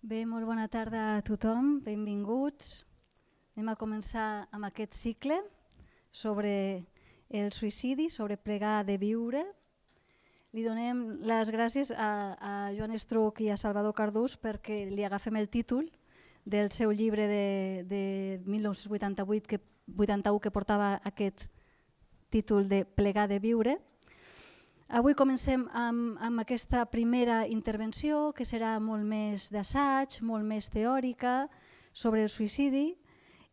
Bé, molt bona tarda a tothom, benvinguts. Anem a començar amb aquest cicle sobre el suïcidi, sobre plegar de viure. Li donem les gràcies a Joan Estruch i a Salvador Cardús perquè li agafem el títol del seu llibre de 1981 que portava aquest títol de Plegar de viure. Avui comencem amb aquesta primera intervenció que serà molt més d'assaig, molt més teòrica sobre el suïcidi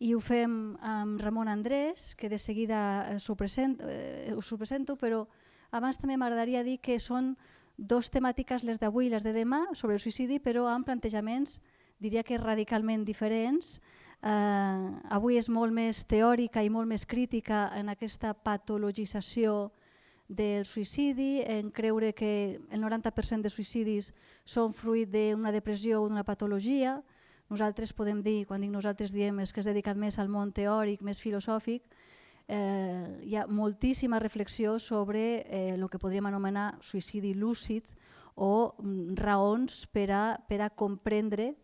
i ho fem amb Ramon Andrés, que de seguida us ho presento, però abans també m'agradaria dir que són dues temàtiques, les d'avui i les de demà, sobre el suïcidi, però amb plantejaments, diria que radicalment diferents. Avui és molt més teòrica i molt més crítica en aquesta patologització del suïcidi, en creure que el 90% de suïcidis són fruit d'una depressió o d'una patologia. Nosaltres podem dir, quan dic nosaltres diem és que és dedicat més al món teòric, més filosòfic. Hi ha moltíssima reflexió sobre el que podríem anomenar suïcidi lúcid o raons per a comprendre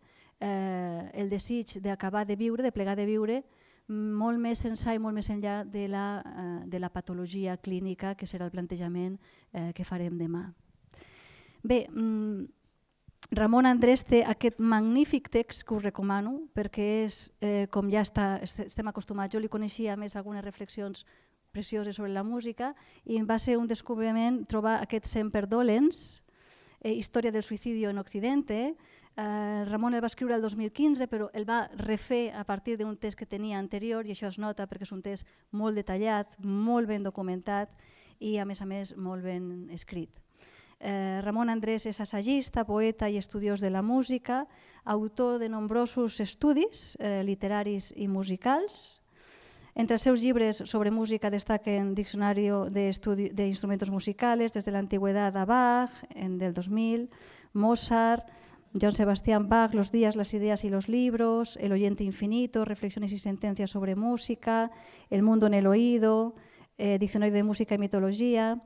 el desig d'acabar de viure, de plegar de viure, molt més ençà i molt més enllà de la patologia clínica, que serà el plantejament que farem demà. Bé, Ramon Andrés té aquest magnífic text que us recomano perquè és, com ja estem acostumats, jo li coneixia més algunes reflexions precioses sobre la música i va ser un descobriment trobar aquest Semper Dolens, Història del suicidio en Occidente. Ramon el va escriure el 2015, però el va refer a partir d'un text que tenia anterior i això es nota perquè és un text molt detallat, molt ben documentat i a més molt ben escrit. Ramon Andrés és assagista, poeta i estudiós de la música, autor de nombrosos estudis literaris i musicals. Entre els seus llibres sobre música destaquen Diccionario de instrumentos musicales desde la antigüedad a Bach, del 2000, Mozart, Johann Sebastian Bach, Los días, las ideas y los libros, El oyente infinito, Reflexiones y sentencias sobre música, El mundo en el oído, Diccionario de música y mitología.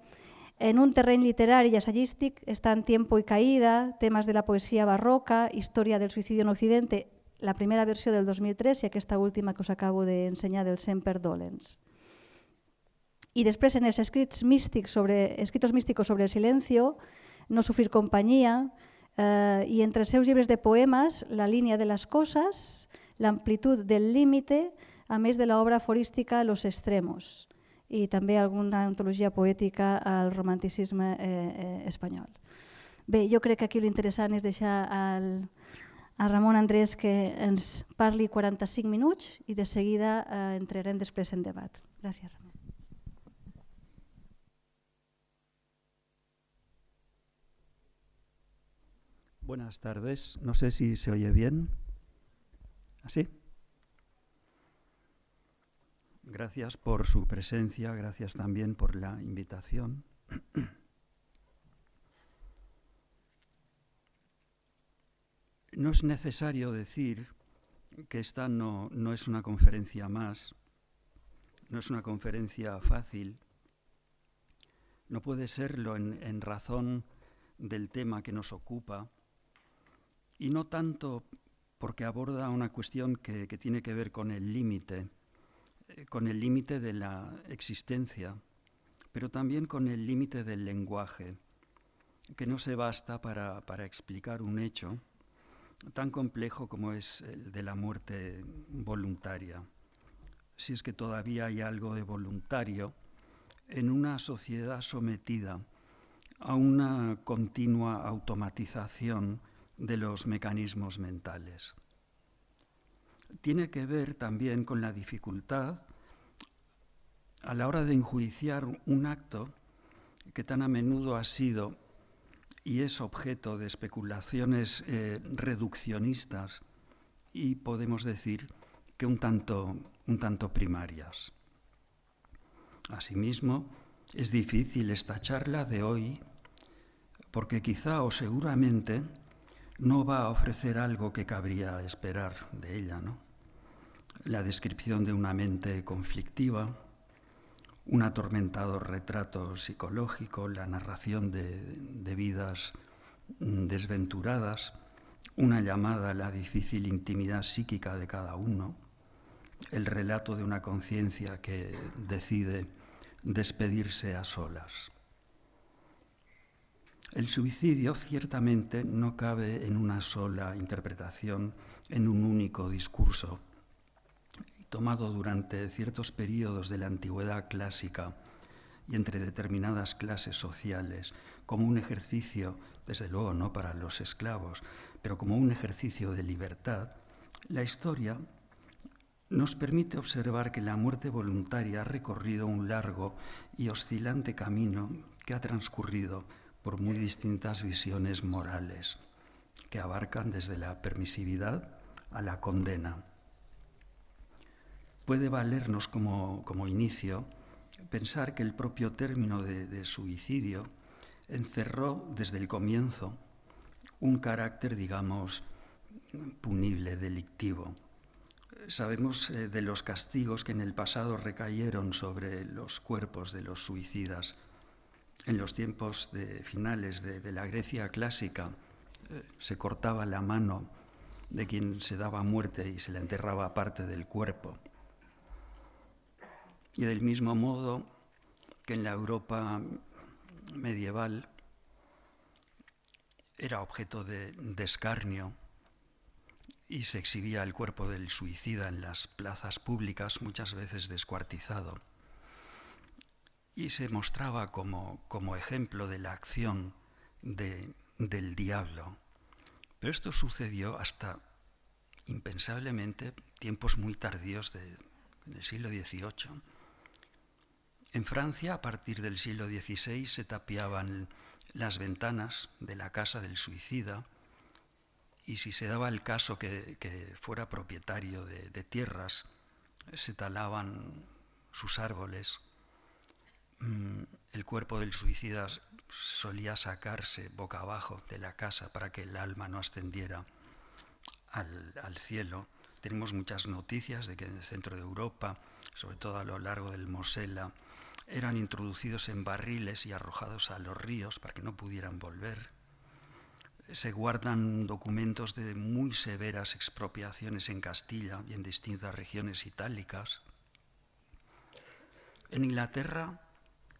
En un terreny literari i assagístic estan Tiempo y caída, temes de la poesia barroca, Història del suïcidi en Occidente, la primera versió del 2003 i aquesta última que us acabo d'ensenyar del Semper Dolens. I després en els escrits místicos sobre el silencio, No sufrir compañía, i entre els seus llibres de poemes, La línia de les coses, L'amplitud del límite, a més de l'obra aforística Los extremos i també alguna antologia poètica al romanticisme espanyol. Bé, jo crec que aquí l'interessant és deixar a Ramon Andrés que ens parli 45 minuts i de seguida entrarem després en debat. Gràcies, Ramon. Buenas tardes. No sé si se oye bien. ¿Así? Gracias por su presencia, gracias también por la invitación. No es necesario decir que esta no es una conferencia más, no es una conferencia fácil, no puede serlo en razón del tema que nos ocupa y no tanto porque aborda una cuestión que tiene que ver con el límite de la existencia, pero también con el límite del lenguaje, que no se basta para explicar un hecho tan complejo como es el de la muerte voluntaria. Si es que todavía hay algo de voluntario en una sociedad sometida a una continua automatización de los mecanismos mentales. Tiene que ver también con la dificultad a la hora de enjuiciar un acto que tan a menudo ha sido y es objeto de especulaciones reduccionistas y podemos decir que un tanto primarias. Asimismo, es difícil esta charla de hoy porque quizá o seguramente no va a ofrecer algo que cabría esperar de ella, ¿no? La descripción de una mente conflictiva, un atormentador retrato psicológico, la narración de vidas desventuradas una llamada a la difícil intimidad psíquica de cada uno, el relato de una conciencia que decide despedirse a solas. El suicidio ciertamente no cabe en una sola interpretación, en un único discurso, tomado durante ciertos períodos de la antigüedad clásica y entre determinadas clases sociales, como un ejercicio, desde luego no para los esclavos, pero como un ejercicio de libertad. La historia nos permite observar que la muerte voluntaria ha recorrido un largo y oscilante camino que ha transcurrido por muy distintas visiones morales, que abarcan desde la permisividad a la condena. Puede valernos como inicio pensar que el propio término de suicidio encerró desde el comienzo un carácter, digamos, punible, delictivo. Sabemos de los castigos que en el pasado recayeron sobre los cuerpos de los suicidas. En los tiempos finales de la Grecia clásica se cortaba la mano de quien se daba muerte y se le enterraba parte del cuerpo. Y del mismo modo que en la Europa medieval era objeto de escarnio y se exhibía el cuerpo del suicida en las plazas públicas, muchas veces descuartizado, y se mostraba como ejemplo de la acción del diablo. Pero esto sucedió hasta impensablemente tiempos muy tardíos del siglo XVIII. En Francia, a partir del siglo XVI, se tapiaban las ventanas de la casa del suicida, y si se daba el caso que fuera propietario de tierras, se talaban sus árboles. El cuerpo del suicida solía sacarse boca abajo de la casa para que el alma no ascendiera al cielo. Tenemos muchas noticias de que en el centro de Europa, sobre todo a lo largo del Mosela, eran introducidos en barriles y arrojados a los ríos para que no pudieran volver. Se guardan documentos de muy severas expropiaciones en Castilla y en distintas regiones itálicas. En Inglaterra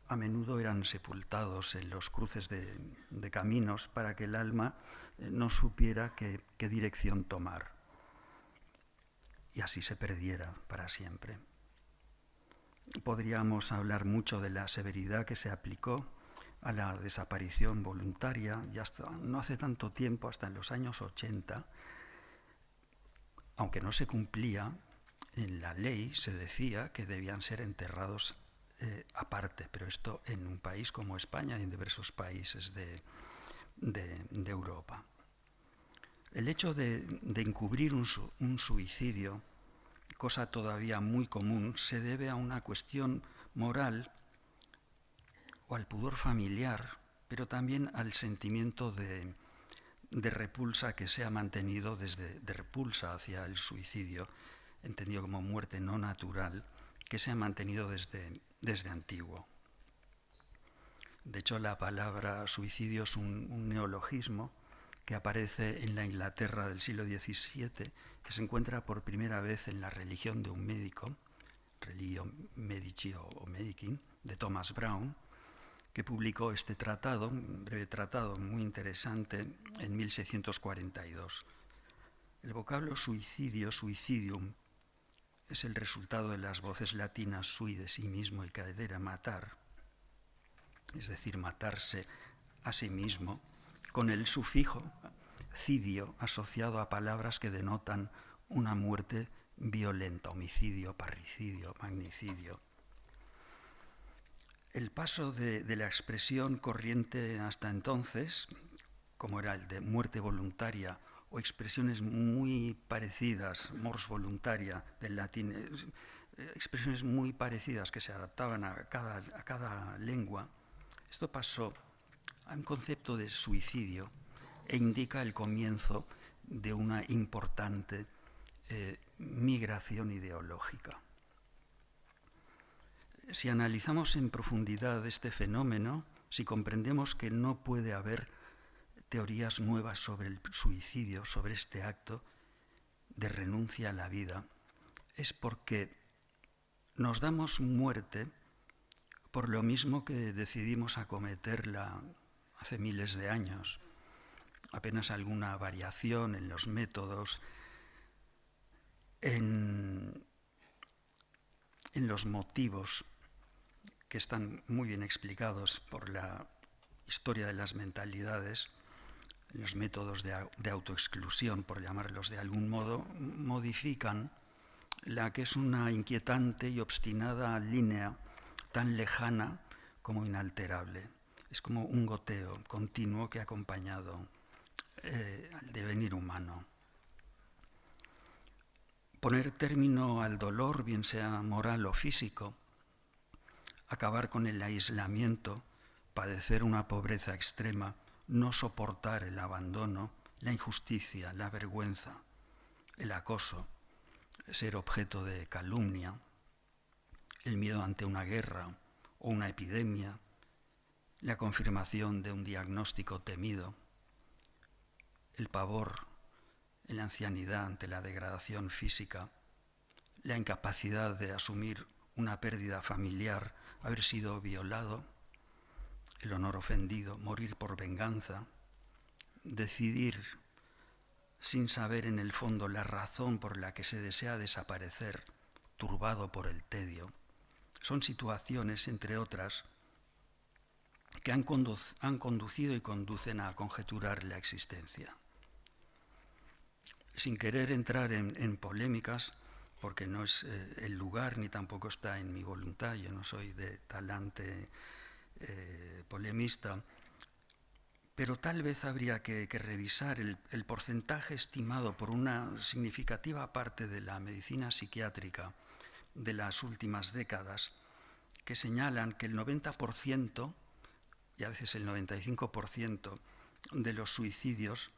a menudo eran sepultados en los cruces de caminos para que el alma no supiera qué dirección tomar y así se perdiera para siempre. Podríamos hablar mucho de la severidad que se aplicó a la desaparición voluntaria y hasta no hace tanto tiempo, hasta en los años 80, aunque no se cumplía, en la ley se decía que debían ser enterrados aparte, pero esto en un país como España y en diversos países de Europa. El hecho de encubrir un suicidio, cosa todavía muy común, se debe a una cuestión moral o al pudor familiar, pero también al sentimiento de repulsa que se ha mantenido de repulsa hacia el suicidio, entendido como muerte no natural, que se ha mantenido desde antiguo. De hecho, la palabra suicidio es un neologismo que aparece en la Inglaterra del siglo XVII, que se encuentra por primera vez en la religión de un médico, Religio Medici o Medici, de Thomas Brown, que publicó este tratado, un breve tratado muy interesante, en 1642. El vocablo suicidio, suicidium, es el resultado de las voces latinas sui, de sí mismo, y cadere, matar, es decir, matarse a sí mismo, con el sufijo cidio asociado a palabras que denotan una muerte violenta, homicidio, parricidio, magnicidio. El paso de la expresión corriente hasta entonces, como era el de muerte voluntaria, o expresiones muy parecidas, mors voluntaria del latín, expresiones muy parecidas que se adaptaban a cada lengua, esto pasó a un concepto de suicidio e indica el comienzo de una importante migración ideológica. Si analizamos en profundidad este fenómeno, si comprendemos que no puede haber teorías nuevas sobre el suicidio, sobre este acto de renuncia a la vida, es porque nos damos muerte por lo mismo que decidimos acometerla hace miles de años. Apenas alguna variación en los métodos, en los motivos que están muy bien explicados por la historia de las mentalidades, los métodos de autoexclusión, por llamarlos de algún modo, modifican la que es una inquietante y obstinada línea tan lejana como inalterable. Es como un goteo continuo que ha acompañado al devenir humano. Poner término al dolor, bien sea moral o físico, acabar con el aislamiento, padecer una pobreza extrema, no soportar el abandono, la injusticia, la vergüenza, el acoso, ser objeto de calumnia, el miedo ante una guerra o una epidemia, la confirmación de un diagnóstico temido, el pavor en la ancianidad ante la degradación física, la incapacidad de asumir una pérdida familiar, haber sido violado, el honor ofendido, morir por venganza, decidir sin saber en el fondo la razón por la que se desea desaparecer, turbado por el tedio. Son situaciones, entre otras, que han conducido y conducen a conjeturar la existencia. Sin querer entrar en polémicas, porque no es el lugar ni tampoco está en mi voluntad, yo no soy de talante polemista, pero tal vez habría que revisar el porcentaje estimado por una significativa parte de la medicina psiquiátrica de las últimas décadas, que señalan que el 90% y a veces el 95% de los suicidios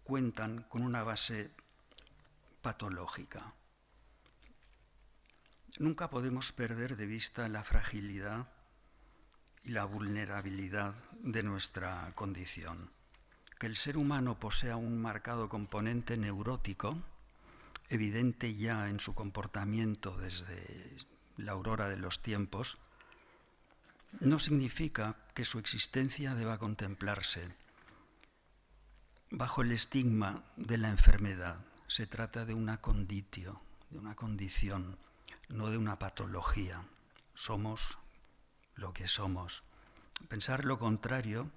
cuentan con una base patológica. Nunca podemos perder de vista la fragilidad y la vulnerabilidad de nuestra condición. Que el ser humano posea un marcado componente neurótico, evidente ya en su comportamiento desde la aurora de los tiempos, no significa que su existencia deba contemplarse bajo el estigma de la enfermedad. Se trata de una conditio, de una condición, no de una patología. Somos lo que somos. Pensar lo contrario,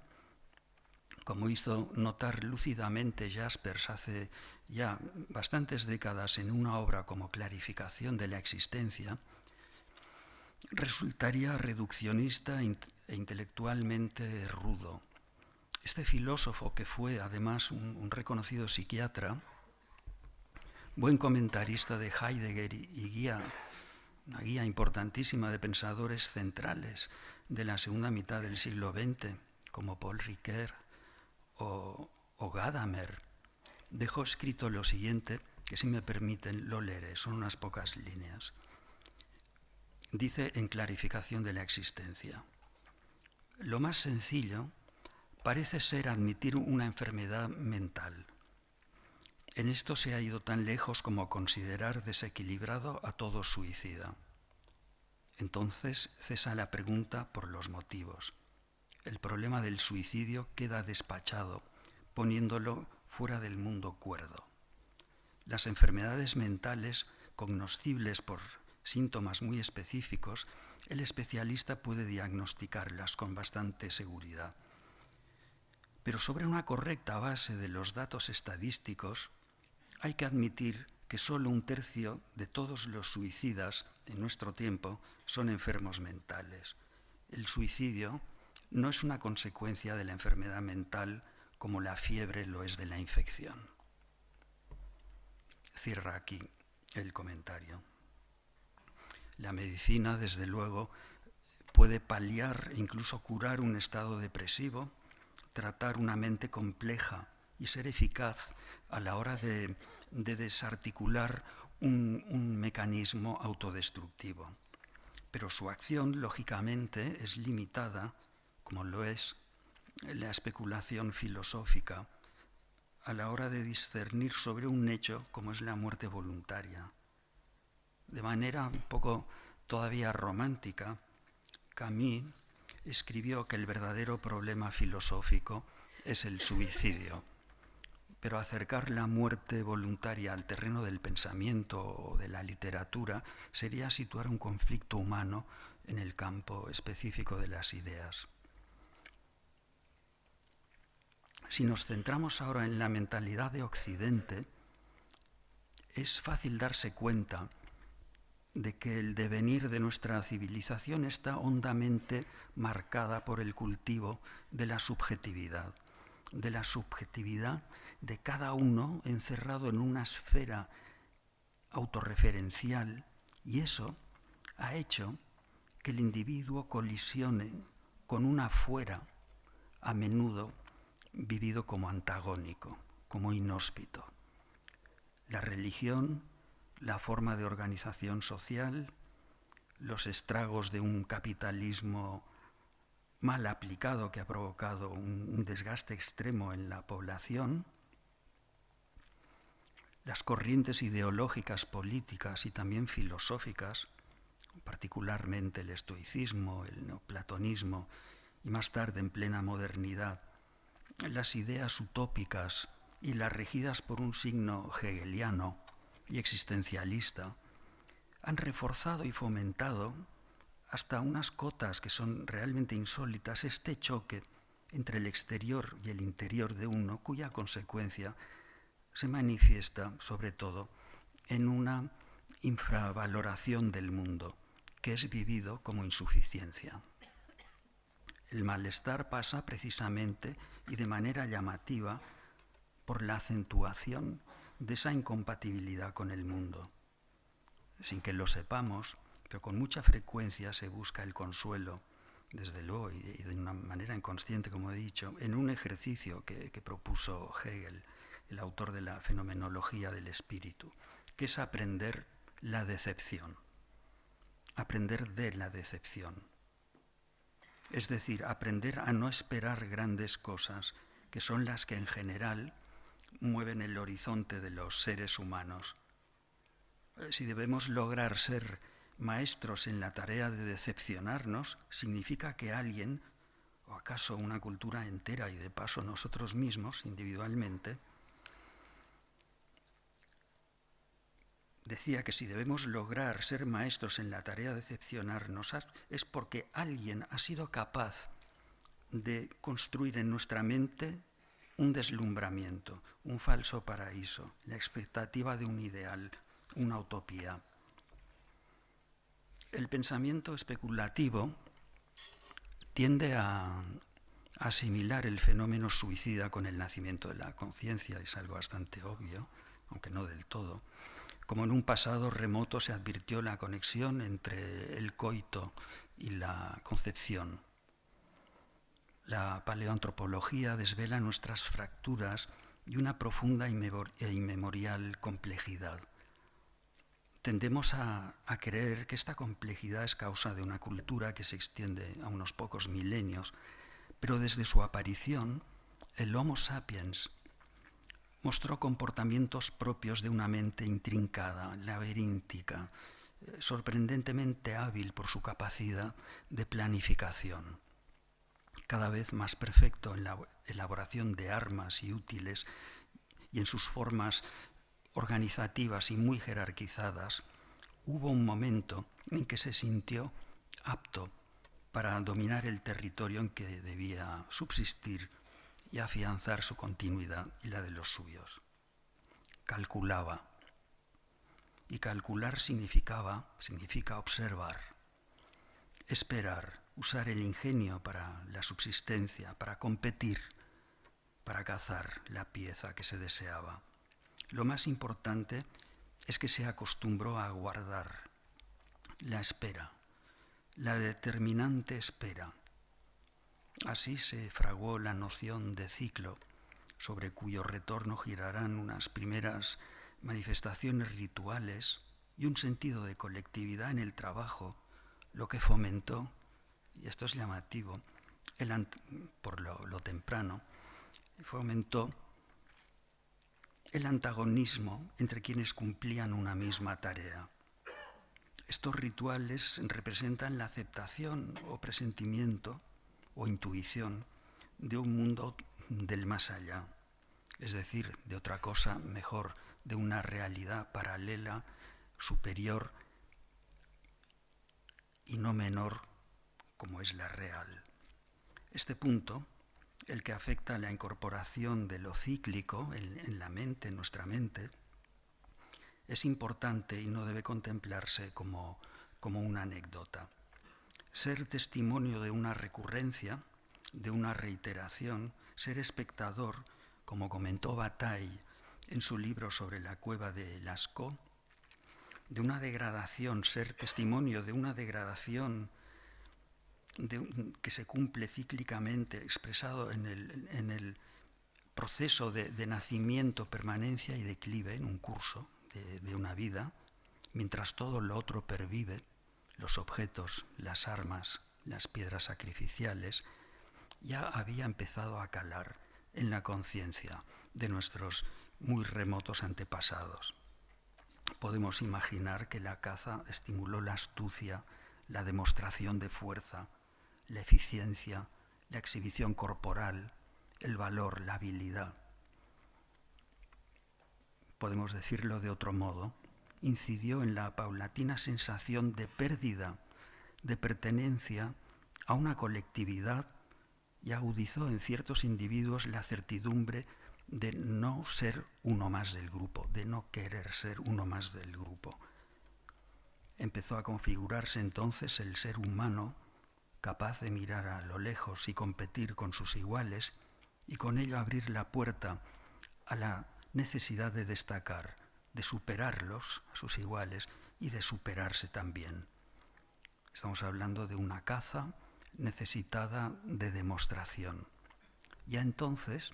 como hizo notar lúcidamente Jaspers hace ya bastantes décadas en una obra como Clarificación de la existencia, resultaría reduccionista e intelectualmente rudo. Este filósofo, que fue además un reconocido psiquiatra, buen comentarista de Heidegger y una guía importantísima de pensadores centrales de la segunda mitad del siglo XX, como Paul Ricoeur o Gadamer, dejó escrito lo siguiente, que si me permiten lo leeré, son unas pocas líneas. Dice en Clarificación de la existencia: lo más sencillo parece ser admitir una enfermedad mental. En esto se ha ido tan lejos como considerar desequilibrado a todo suicida. Entonces cesa la pregunta por los motivos. El problema del suicidio queda despachado, poniéndolo fuera del mundo cuerdo. Las enfermedades mentales, cognoscibles por síntomas muy específicos, el especialista puede diagnosticarlas con bastante seguridad. Pero sobre una correcta base de los datos estadísticos, hay que admitir que solo 1/3 de todos los suicidas en nuestro tiempo son enfermos mentales. El suicidio no es una consecuencia de la enfermedad mental como la fiebre lo es de la infección. Cierra aquí el comentario. La medicina, desde luego, puede paliar, incluso curar un estado depresivo, tratar una mente compleja y ser eficaz a la hora de desarticular un mecanismo autodestructivo. Pero su acción, lógicamente, es limitada, como lo es la especulación filosófica a la hora de discernir sobre un hecho como es la muerte voluntaria. De manera un poco todavía romántica, Camus escribió que el verdadero problema filosófico es el suicidio, pero acercar la muerte voluntaria al terreno del pensamiento o de la literatura sería situar un conflicto humano en el campo específico de las ideas. Si nos centramos ahora en la mentalidad de Occidente, es fácil darse cuenta de que el devenir de nuestra civilización está hondamente marcada por el cultivo de la subjetividad de cada uno encerrado en una esfera autorreferencial, y eso ha hecho que el individuo colisione con un afuera a menudo vivido como antagónico, como inhóspito. La religión, la forma de organización social, los estragos de un capitalismo mal aplicado que ha provocado un desgaste extremo en la población, las corrientes ideológicas, políticas y también filosóficas, particularmente el estoicismo, el neoplatonismo y más tarde en plena modernidad, las ideas utópicas y las regidas por un signo hegeliano y existencialista, han reforzado y fomentado hasta unas cotas que son realmente insólitas este choque entre el exterior y el interior de uno, cuya consecuencia se manifiesta sobre todo en una infravaloración del mundo, que es vivido como insuficiencia. El malestar pasa precisamente y de manera llamativa por la acentuación de esa incompatibilidad con el mundo. Sin que lo sepamos, pero con mucha frecuencia se busca el consuelo, desde luego, y de una manera inconsciente, como he dicho, en un ejercicio que propuso Hegel, el autor de la fenomenología del espíritu, que es aprender la decepción, aprender de la decepción. Es decir, aprender a no esperar grandes cosas, que son las que en general mueven el horizonte de los seres humanos. Si debemos lograr ser maestros en la tarea de decepcionarnos, significa que alguien, o acaso una cultura entera y de paso nosotros mismos individualmente, decía que si debemos lograr ser maestros en la tarea de decepcionarnos es porque alguien ha sido capaz de construir en nuestra mente un deslumbramiento, un falso paraíso, la expectativa de un ideal, una utopía. El pensamiento especulativo tiende a asimilar el fenómeno suicida con el nacimiento de la conciencia, es algo bastante obvio, aunque no del todo. Como en un pasado remoto se advirtió la conexión entre el coito y la concepción. La paleoantropología desvela nuestras fracturas y una profunda e inmemorial complejidad. Tendemos a creer que esta complejidad es causa de una cultura que se extiende a unos pocos milenios, pero desde su aparición, el Homo sapiens mostró comportamientos propios de una mente intrincada, laberíntica, sorprendentemente hábil por su capacidad de planificación, cada vez más perfecto en la elaboración de armas y útiles y en sus formas organizativas y muy jerarquizadas. Hubo un momento en que se sintió apto para dominar el territorio en que debía subsistir y afianzar su continuidad y la de los suyos. Calculaba. Y calcular significa observar, esperar, usar el ingenio para la subsistencia, para competir, para cazar la pieza que se deseaba. Lo más importante es que se acostumbró a aguardar la espera, la determinante espera. Así se fraguó la noción de ciclo, sobre cuyo retorno girarán unas primeras manifestaciones rituales y un sentido de colectividad en el trabajo, lo que fomentó, y esto es llamativo, por lo temprano, fomentó el antagonismo entre quienes cumplían una misma tarea. Estos rituales representan la aceptación o presentimiento o intuición de un mundo del más allá, es decir, de otra cosa mejor, de una realidad paralela, superior y no menor como es la real. Este punto, el que afecta a la incorporación de lo cíclico en la mente, en nuestra mente, es importante y no debe contemplarse como una anécdota. Ser testimonio de una recurrencia, de una reiteración, ser espectador, como comentó Bataille en su libro sobre la cueva de Lascaux, de una degradación, ser testimonio de una degradación que se cumple cíclicamente, expresado en el proceso de nacimiento, permanencia y declive en un curso de una vida, mientras todo lo otro pervive, los objetos, las armas, las piedras sacrificiales, ya había empezado a calar en la conciencia de nuestros muy remotos antepasados. Podemos imaginar que la caza estimuló la astucia, la demostración de fuerza, la eficiencia, la exhibición corporal, el valor, la habilidad. Podemos decirlo de otro modo, incidió en la paulatina sensación de pérdida, de pertenencia a una colectividad y agudizó en ciertos individuos la certidumbre de no ser uno más del grupo, de no querer ser uno más del grupo. Empezó a configurarse entonces el ser humano capaz de mirar a lo lejos y competir con sus iguales y con ello abrir la puerta a la necesidad de destacar, de superarlos, a sus iguales, y de superarse también. Estamos hablando de una caza necesitada de demostración. Ya entonces,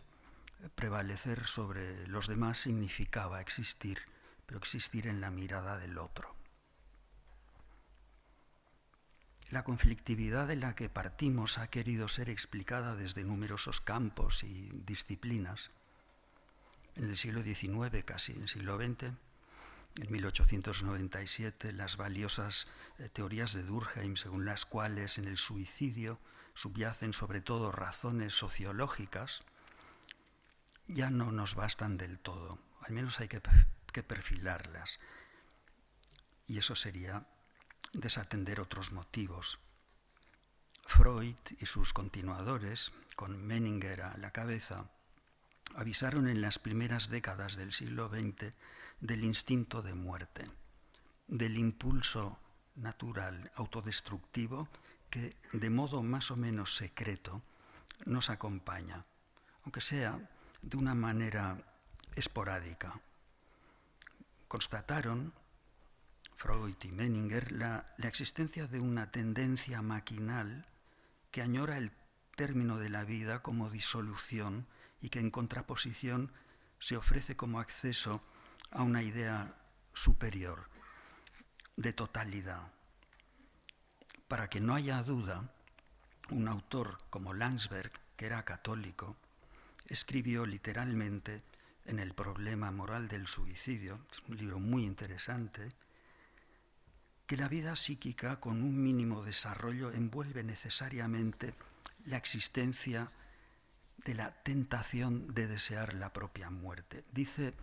prevalecer sobre los demás significaba existir, pero existir en la mirada del otro. La conflictividad de la que partimos ha querido ser explicada desde numerosos campos y disciplinas. En el siglo XIX, casi en el siglo XX, en 1897, las valiosas teorías de Durkheim, según las cuales en el suicidio subyacen sobre todo razones sociológicas, ya no nos bastan del todo, al menos hay que perfilarlas. Y eso sería desatender otros motivos. Freud y sus continuadores, con Menninger a la cabeza, avisaron en las primeras décadas del siglo XX del instinto de muerte, del impulso natural autodestructivo que de modo más o menos secreto nos acompaña, aunque sea de una manera esporádica. Constataron Freud y Menninger la existencia de una tendencia maquinal que añora el término de la vida como disolución y que en contraposición se ofrece como acceso a una idea superior, de totalidad. Para que no haya duda, un autor como Landsberg, que era católico, escribió literalmente en El problema moral del suicidio, es un libro muy interesante, que la vida psíquica con un mínimo desarrollo envuelve necesariamente la existencia de la tentación de desear la propia muerte. Dice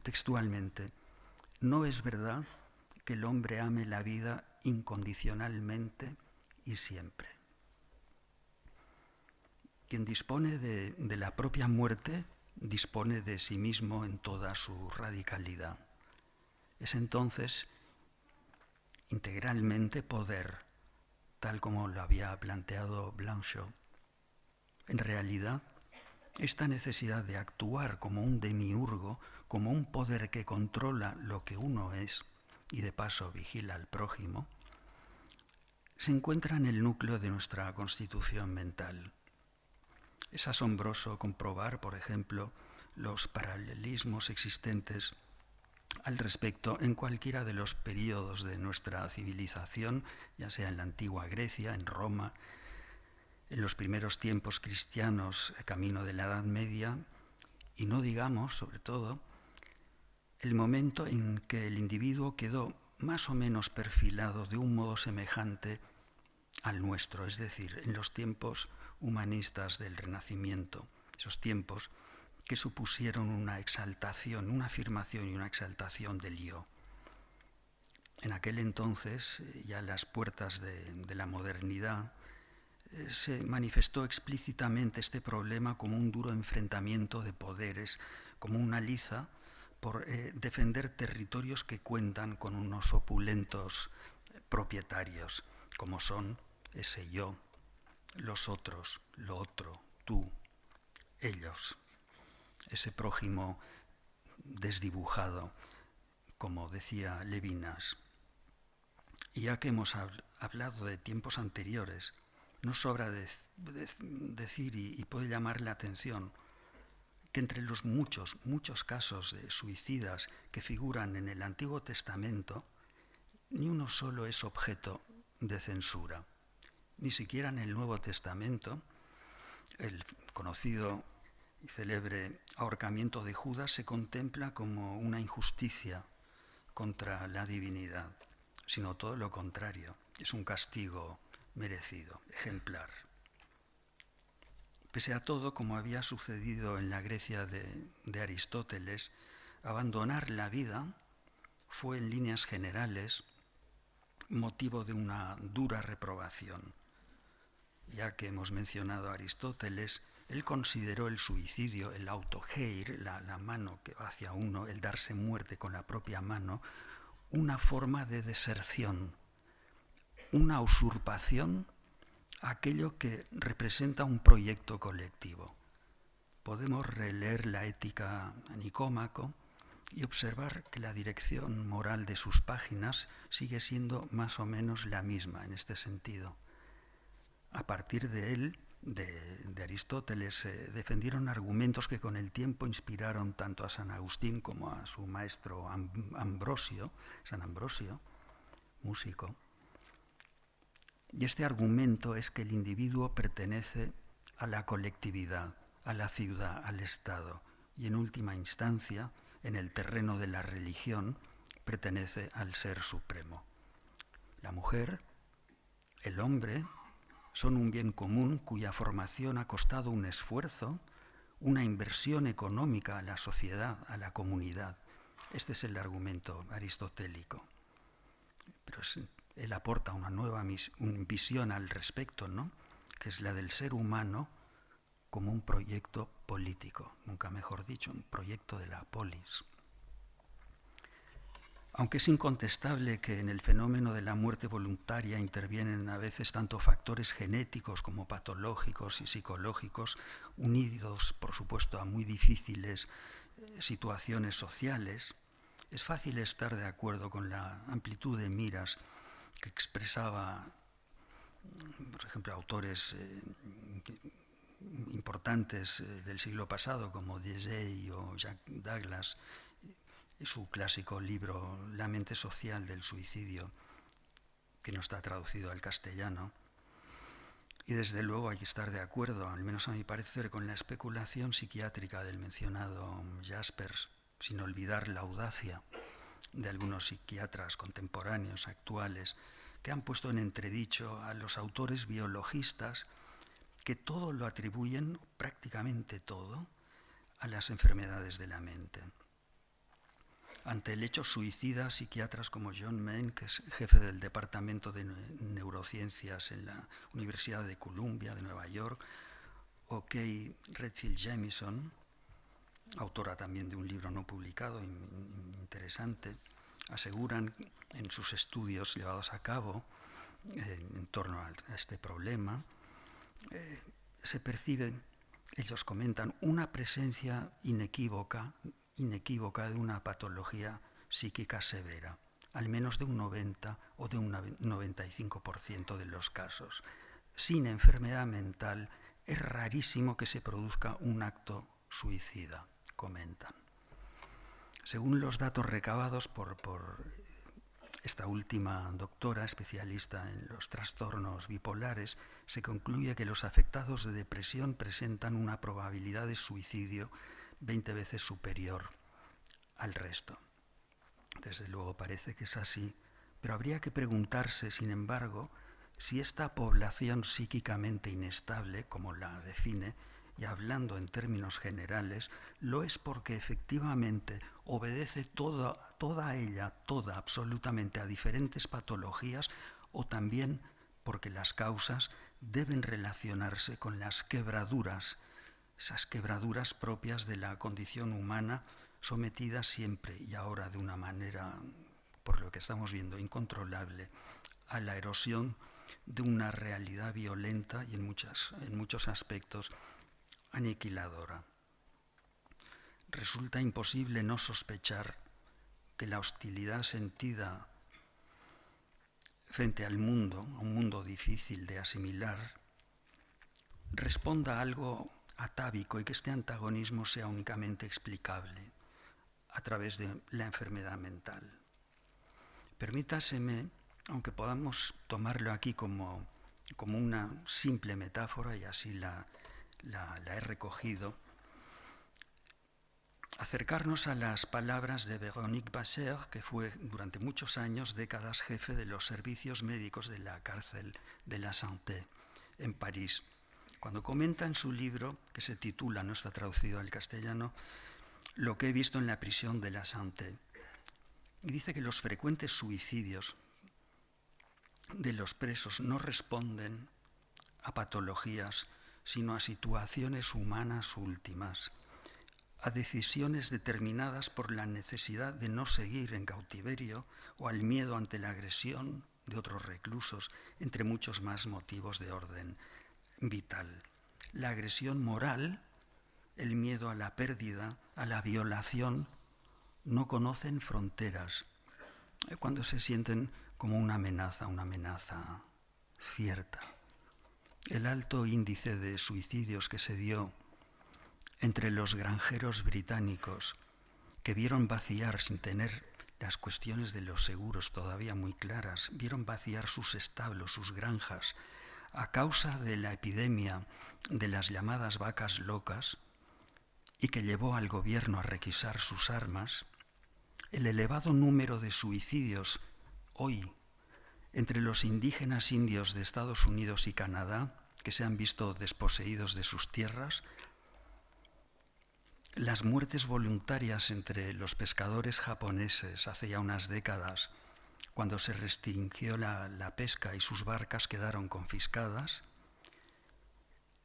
textualmente, no es verdad que el hombre ame la vida incondicionalmente y siempre. Quien dispone de la propia muerte dispone de sí mismo en toda su radicalidad. Es entonces integralmente poder, tal como lo había planteado Blanchot. En realidad, esta necesidad de actuar como un demiurgo, como un poder que controla lo que uno es y de paso vigila al prójimo, se encuentra en el núcleo de nuestra constitución mental. Es asombroso comprobar, por ejemplo, los paralelismos existentes al respecto en cualquiera de los periodos de nuestra civilización, ya sea en la antigua Grecia, en Roma, en los primeros tiempos cristianos, camino de la Edad Media, y no digamos, sobre todo, el momento en que el individuo quedó más o menos perfilado de un modo semejante al nuestro, es decir, en los tiempos humanistas del Renacimiento, esos tiempos que supusieron una exaltación, una afirmación y una exaltación del yo. En aquel entonces, ya a las puertas de la modernidad, se manifestó explícitamente este problema como un duro enfrentamiento de poderes, como una liza por defender territorios que cuentan con unos opulentos propietarios, como son ese yo, los otros, lo otro, tú, ellos, ese prójimo desdibujado, como decía Levinas. Y ya que hemos hablado de tiempos anteriores, no sobra decir y puede llamar la atención que entre los muchos casos de suicidas que figuran en el Antiguo Testamento, ni uno solo es objeto de censura. Ni siquiera en el Nuevo Testamento, el conocido y célebre ahorcamiento de Judas se contempla como una injusticia contra la divinidad, sino todo lo contrario, es un castigo merecido, ejemplar. Pese a todo, como había sucedido en la Grecia de Aristóteles, abandonar la vida fue en líneas generales motivo de una dura reprobación. Ya que hemos mencionado a Aristóteles, él consideró el suicidio, el autogeir, la mano que va hacia uno, el darse muerte con la propia mano, una forma de deserción, una usurpación a aquello que representa un proyecto colectivo. Podemos releer la Ética a Nicómaco y observar que la dirección moral de sus páginas sigue siendo más o menos la misma en este sentido. A partir de él, de Aristóteles, defendieron argumentos que con el tiempo inspiraron tanto a San Agustín como a su maestro San Ambrosio, músico. Y este argumento es que el individuo pertenece a la colectividad, a la ciudad, al Estado, y en última instancia, en el terreno de la religión, pertenece al Ser Supremo. La mujer, el hombre, son un bien común cuya formación ha costado un esfuerzo, una inversión económica a la sociedad, a la comunidad. Este es el argumento aristotélico. Pero él aporta una nueva visión al respecto, ¿no? Que es la del ser humano como un proyecto político, nunca mejor dicho, un proyecto de la polis. Aunque es incontestable que en el fenómeno de la muerte voluntaria intervienen a veces tanto factores genéticos como patológicos y psicológicos, unidos, por supuesto, a muy difíciles situaciones sociales, es fácil estar de acuerdo con la amplitud de miras que expresaba, por ejemplo, autores importantes del siglo pasado como Désey o Jack Douglas, y su clásico libro La mente social del suicidio, que no está traducido al castellano. Y desde luego hay que estar de acuerdo, al menos a mi parecer, con la especulación psiquiátrica del mencionado Jaspers, sin olvidar la audacia de algunos psiquiatras contemporáneos, actuales, que han puesto en entredicho a los autores biologistas que todo lo atribuyen, prácticamente todo, a las enfermedades de la mente. Ante el hecho suicida, psiquiatras como John Main, que es jefe del Departamento de Neurociencias en la Universidad de Columbia de Nueva York, o Kay Redfield Jamison, autora también de un libro no publicado interesante, aseguran en sus estudios llevados a cabo en torno a este problema, se percibe, ellos comentan, una presencia inequívoca de una patología psíquica severa, al menos de un 90 o de un 95% de los casos. Sin enfermedad mental es rarísimo que se produzca un acto suicida, comentan. Según los datos recabados por esta última doctora especialista en los trastornos bipolares, se concluye que los afectados de depresión presentan una probabilidad de suicidio 20 veces superior al resto. Desde luego parece que es así, pero habría que preguntarse, sin embargo, si esta población psíquicamente inestable, como la define, y hablando en términos generales, lo es porque efectivamente obedece toda ella, absolutamente, a diferentes patologías, o también porque las causas deben relacionarse con las quebraduras, esas quebraduras propias de la condición humana, sometidas siempre y ahora de una manera, por lo que estamos viendo, incontrolable, a la erosión de una realidad violenta y en muchos aspectos aniquiladora. Resulta imposible no sospechar que la hostilidad sentida frente al mundo, a un mundo difícil de asimilar, responda a algo atávico y que este antagonismo sea únicamente explicable a través de la enfermedad mental. Permítaseme, aunque podamos tomarlo aquí como una simple metáfora, y así la he recogido, acercarnos a las palabras de Véronique Basser, que fue durante muchos años, décadas, jefe de los servicios médicos de la cárcel de la Santé en París, cuando comenta en su libro, que se titula, no está traducido al castellano, Lo que he visto en la prisión de la Santé. Y dice que los frecuentes suicidios de los presos no responden a patologías, sino a situaciones humanas últimas, a decisiones determinadas por la necesidad de no seguir en cautiverio o al miedo ante la agresión de otros reclusos, entre muchos más motivos de orden vital. La agresión moral, el miedo a la pérdida, a la violación, no conocen fronteras cuando se sienten como una amenaza cierta. El alto índice de suicidios que se dio entre los granjeros británicos que vieron vaciar, sin tener las cuestiones de los seguros todavía muy claras, vieron vaciar sus establos, sus granjas, a causa de la epidemia de las llamadas vacas locas, y que llevó al gobierno a requisar sus armas, el elevado número de suicidios hoy entre los indígenas indios de Estados Unidos y Canadá, que se han visto desposeídos de sus tierras, las muertes voluntarias entre los pescadores japoneses hace ya unas décadas, cuando se restringió la pesca y sus barcas quedaron confiscadas,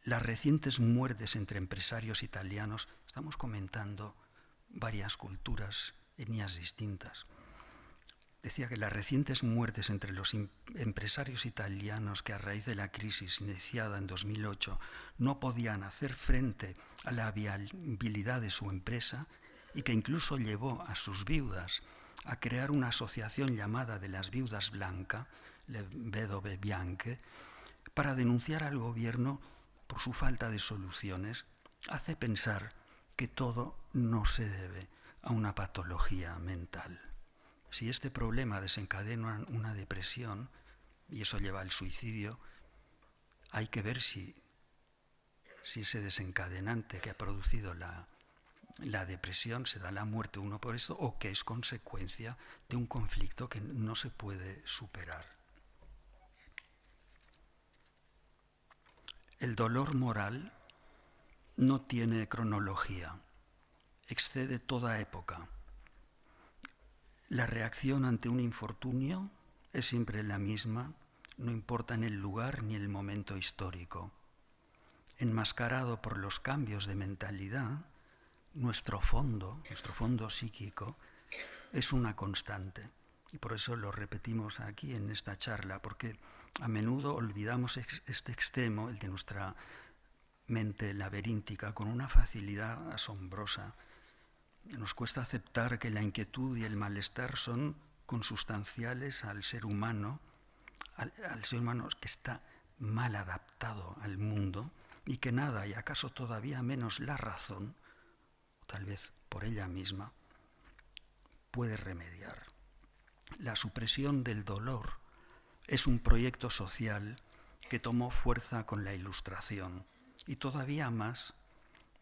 las recientes muertes entre empresarios italianos, estamos comentando varias culturas, etnias distintas. Decía que las recientes muertes entre los empresarios italianos que a raíz de la crisis iniciada en 2008 no podían hacer frente a la viabilidad de su empresa y que incluso llevó a sus viudas a crear una asociación llamada de las viudas Blanca, le Vedove Bianche, para denunciar al gobierno por su falta de soluciones, hace pensar que todo no se debe a una patología mental. Si este problema desencadena una depresión, y eso lleva al suicidio, hay que ver si ese desencadenante que ha producido la depresión se da la muerte uno por esto o que es consecuencia de un conflicto que no se puede superar. El dolor moral no tiene cronología, excede toda época. La reacción ante un infortunio es siempre la misma, no importa en el lugar ni el momento histórico. Enmascarado por los cambios de mentalidad, nuestro fondo psíquico es una constante. Y por eso lo repetimos aquí en esta charla, porque a menudo olvidamos este extremo, el de nuestra mente laberíntica, con una facilidad asombrosa. Nos cuesta aceptar que la inquietud y el malestar son consustanciales al ser humano, al ser humano que está mal adaptado al mundo y que nada, y acaso todavía menos la razón, tal vez por ella misma, puede remediar. La supresión del dolor es un proyecto social que tomó fuerza con la Ilustración y todavía más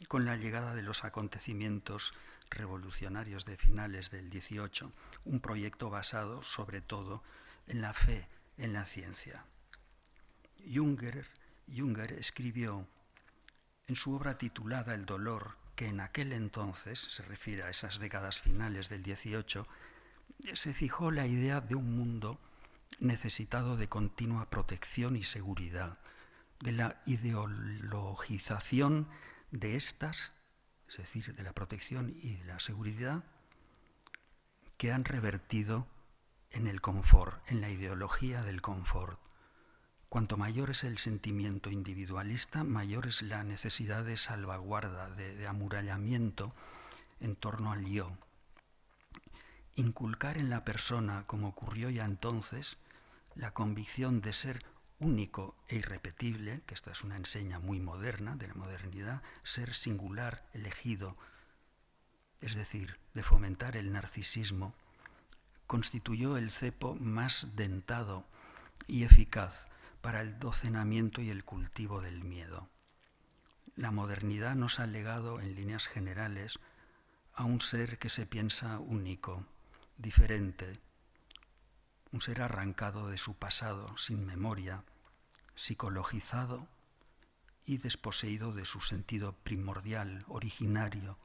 con la llegada de los acontecimientos revolucionarios de finales del XVIII, un proyecto basado sobre todo en la fe en la ciencia. Junger escribió en su obra titulada El dolor, que en aquel entonces, se refiere a esas décadas finales del XVIII, se fijó la idea de un mundo necesitado de continua protección y seguridad, de la ideologización de estas, es decir, de la protección y de la seguridad, que han revertido en el confort, en la ideología del confort. Cuanto mayor es el sentimiento individualista, mayor es la necesidad de salvaguarda, de amurallamiento en torno al yo. Inculcar en la persona, como ocurrió ya entonces, la convicción de ser único e irrepetible, que esta es una enseña muy moderna, de la modernidad, ser singular, elegido, es decir, de fomentar el narcisismo, constituyó el cepo más dentado y eficaz para el docenamiento y el cultivo del miedo. La modernidad nos ha legado, en líneas generales, a un ser que se piensa único, diferente, un ser arrancado de su pasado, sin memoria, psicologizado y desposeído de su sentido primordial, originario,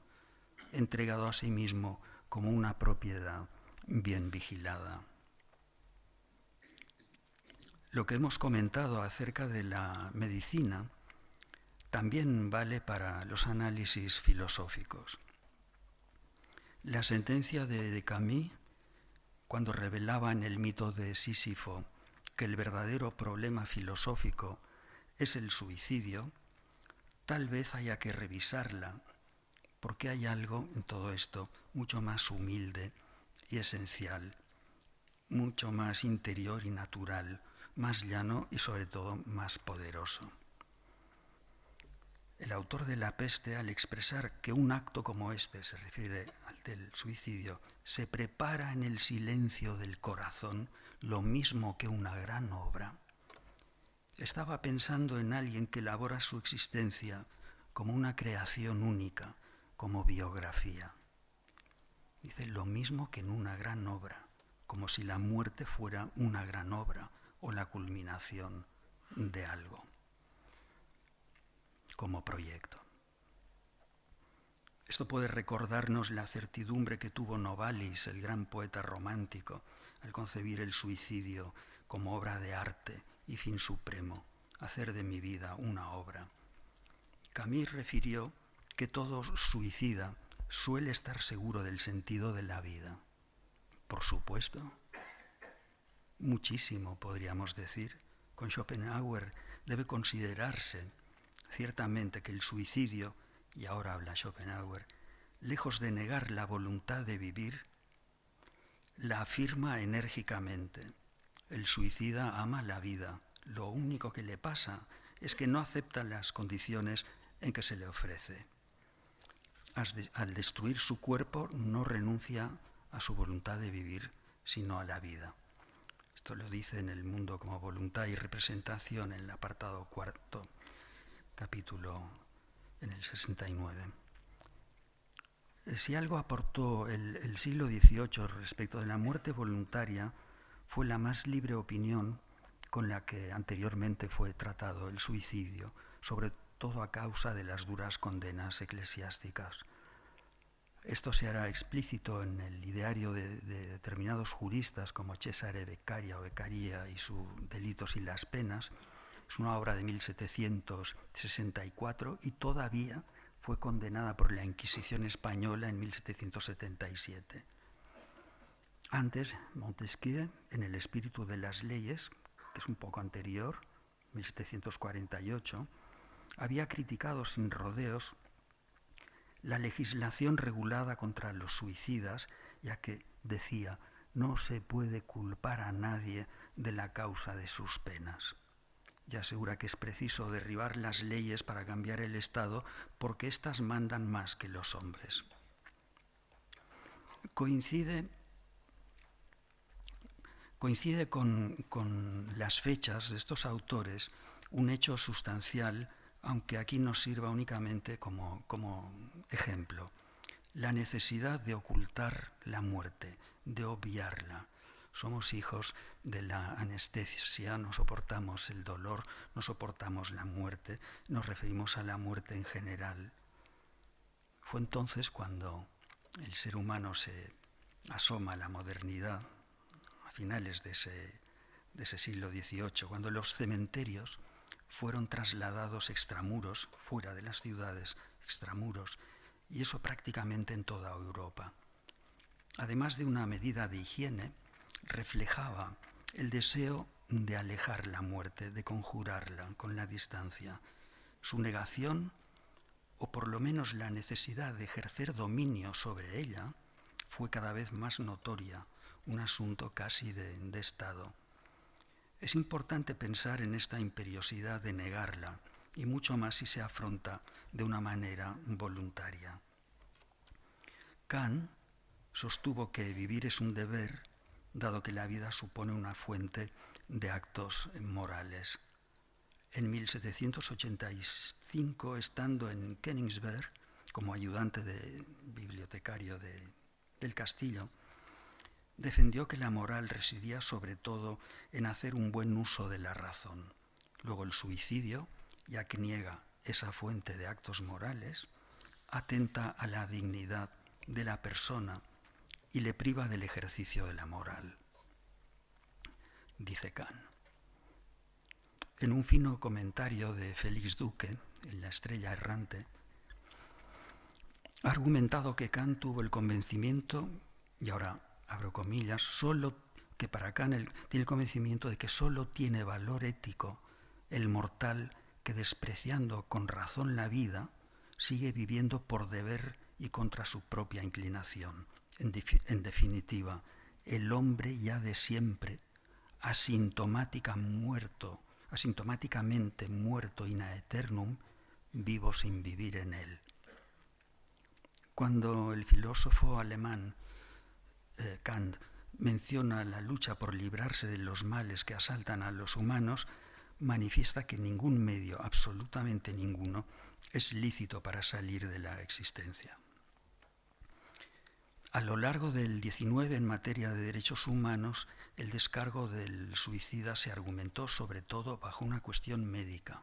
entregado a sí mismo como una propiedad bien vigilada. Lo que hemos comentado acerca de la medicina también vale para los análisis filosóficos. La sentencia de Camus, cuando revelaba en el mito de Sísifo que el verdadero problema filosófico es el suicidio, tal vez haya que revisarla, porque hay algo en todo esto mucho más humilde y esencial, mucho más interior y natural, más llano y sobre todo más poderoso. El autor de La peste, al expresar que un acto como este, se refiere al del suicidio, se prepara en el silencio del corazón, lo mismo que una gran obra, estaba pensando en alguien que elabora su existencia como una creación única, como biografía. Dice, lo mismo que en una gran obra, como si la muerte fuera una gran obra o la culminación de algo, como proyecto. Esto puede recordarnos la certidumbre que tuvo Novalis, el gran poeta romántico, al concebir el suicidio como obra de arte y fin supremo, hacer de mi vida una obra. Camus refirió que todo suicida suele estar seguro del sentido de la vida. Por supuesto, muchísimo podríamos decir. Con Schopenhauer debe considerarse ciertamente que el suicidio, y ahora habla Schopenhauer, lejos de negar la voluntad de vivir, la afirma enérgicamente. El suicida ama la vida. Lo único que le pasa es que no acepta las condiciones en que se le ofrece. Al destruir su cuerpo no renuncia a su voluntad de vivir, sino a la vida. Esto lo dice en El mundo como voluntad y representación, en el apartado 4, capítulo en el 69. Si algo aportó el siglo XVIII respecto de la muerte voluntaria, fue la más libre opinión con la que anteriormente fue tratado el suicidio, sobre todo a causa de las duras condenas eclesiásticas. Esto se hará explícito en el ideario de determinados juristas como Cesare Beccaria o Beccaria y sus Delitos y las penas. Es una obra de 1764 y todavía fue condenada por la Inquisición española en 1777. Antes, Montesquieu, en El espíritu de las leyes, que es un poco anterior, 1748, había criticado sin rodeos la legislación regulada contra los suicidas, ya que decía, no se puede culpar a nadie de la causa de sus penas. Y asegura que es preciso derribar las leyes para cambiar el Estado porque éstas mandan más que los hombres. coincide con las fechas de estos autores un hecho sustancial, aunque aquí nos sirva únicamente como ejemplo: la necesidad de ocultar la muerte, de obviarla. Somos hijos de la anestesia, no soportamos el dolor, no soportamos la muerte, nos referimos a la muerte en general. Fue entonces cuando el ser humano se asoma a la modernidad, a finales de ese siglo XVIII, cuando los cementerios fueron trasladados extramuros, fuera de las ciudades, extramuros, y eso prácticamente en toda Europa. Además de una medida de higiene, reflejaba el deseo de alejar la muerte, de conjurarla con la distancia. Su negación, o por lo menos la necesidad de ejercer dominio sobre ella, fue cada vez más notoria, un asunto casi de Estado. Es importante pensar en esta imperiosidad de negarla, y mucho más si se afronta de una manera voluntaria. Kant sostuvo que vivir es un deber, dado que la vida supone una fuente de actos morales. En 1785, estando en Königsberg, como ayudante de bibliotecario del castillo, defendió que la moral residía sobre todo en hacer un buen uso de la razón. Luego el suicidio, ya que niega esa fuente de actos morales, atenta a la dignidad de la persona y le priva del ejercicio de la moral. Dice Kant. En un fino comentario de Félix Duque, en La estrella errante, ha argumentado que Kant tuvo el convencimiento, y ahora abro comillas, que para Kant tiene el convencimiento de que solo tiene valor ético el mortal que, despreciando con razón la vida, sigue viviendo por deber y contra su propia inclinación. En definitiva, el hombre ya de siempre, asintomáticamente muerto in aeternum, vivo sin vivir en él. Cuando el filósofo alemán Kant menciona la lucha por librarse de los males que asaltan a los humanos, manifiesta que ningún medio, absolutamente ninguno, es lícito para salir de la existencia. A lo largo del XIX, en materia de derechos humanos, el descargo del suicida se argumentó sobre todo bajo una cuestión médica.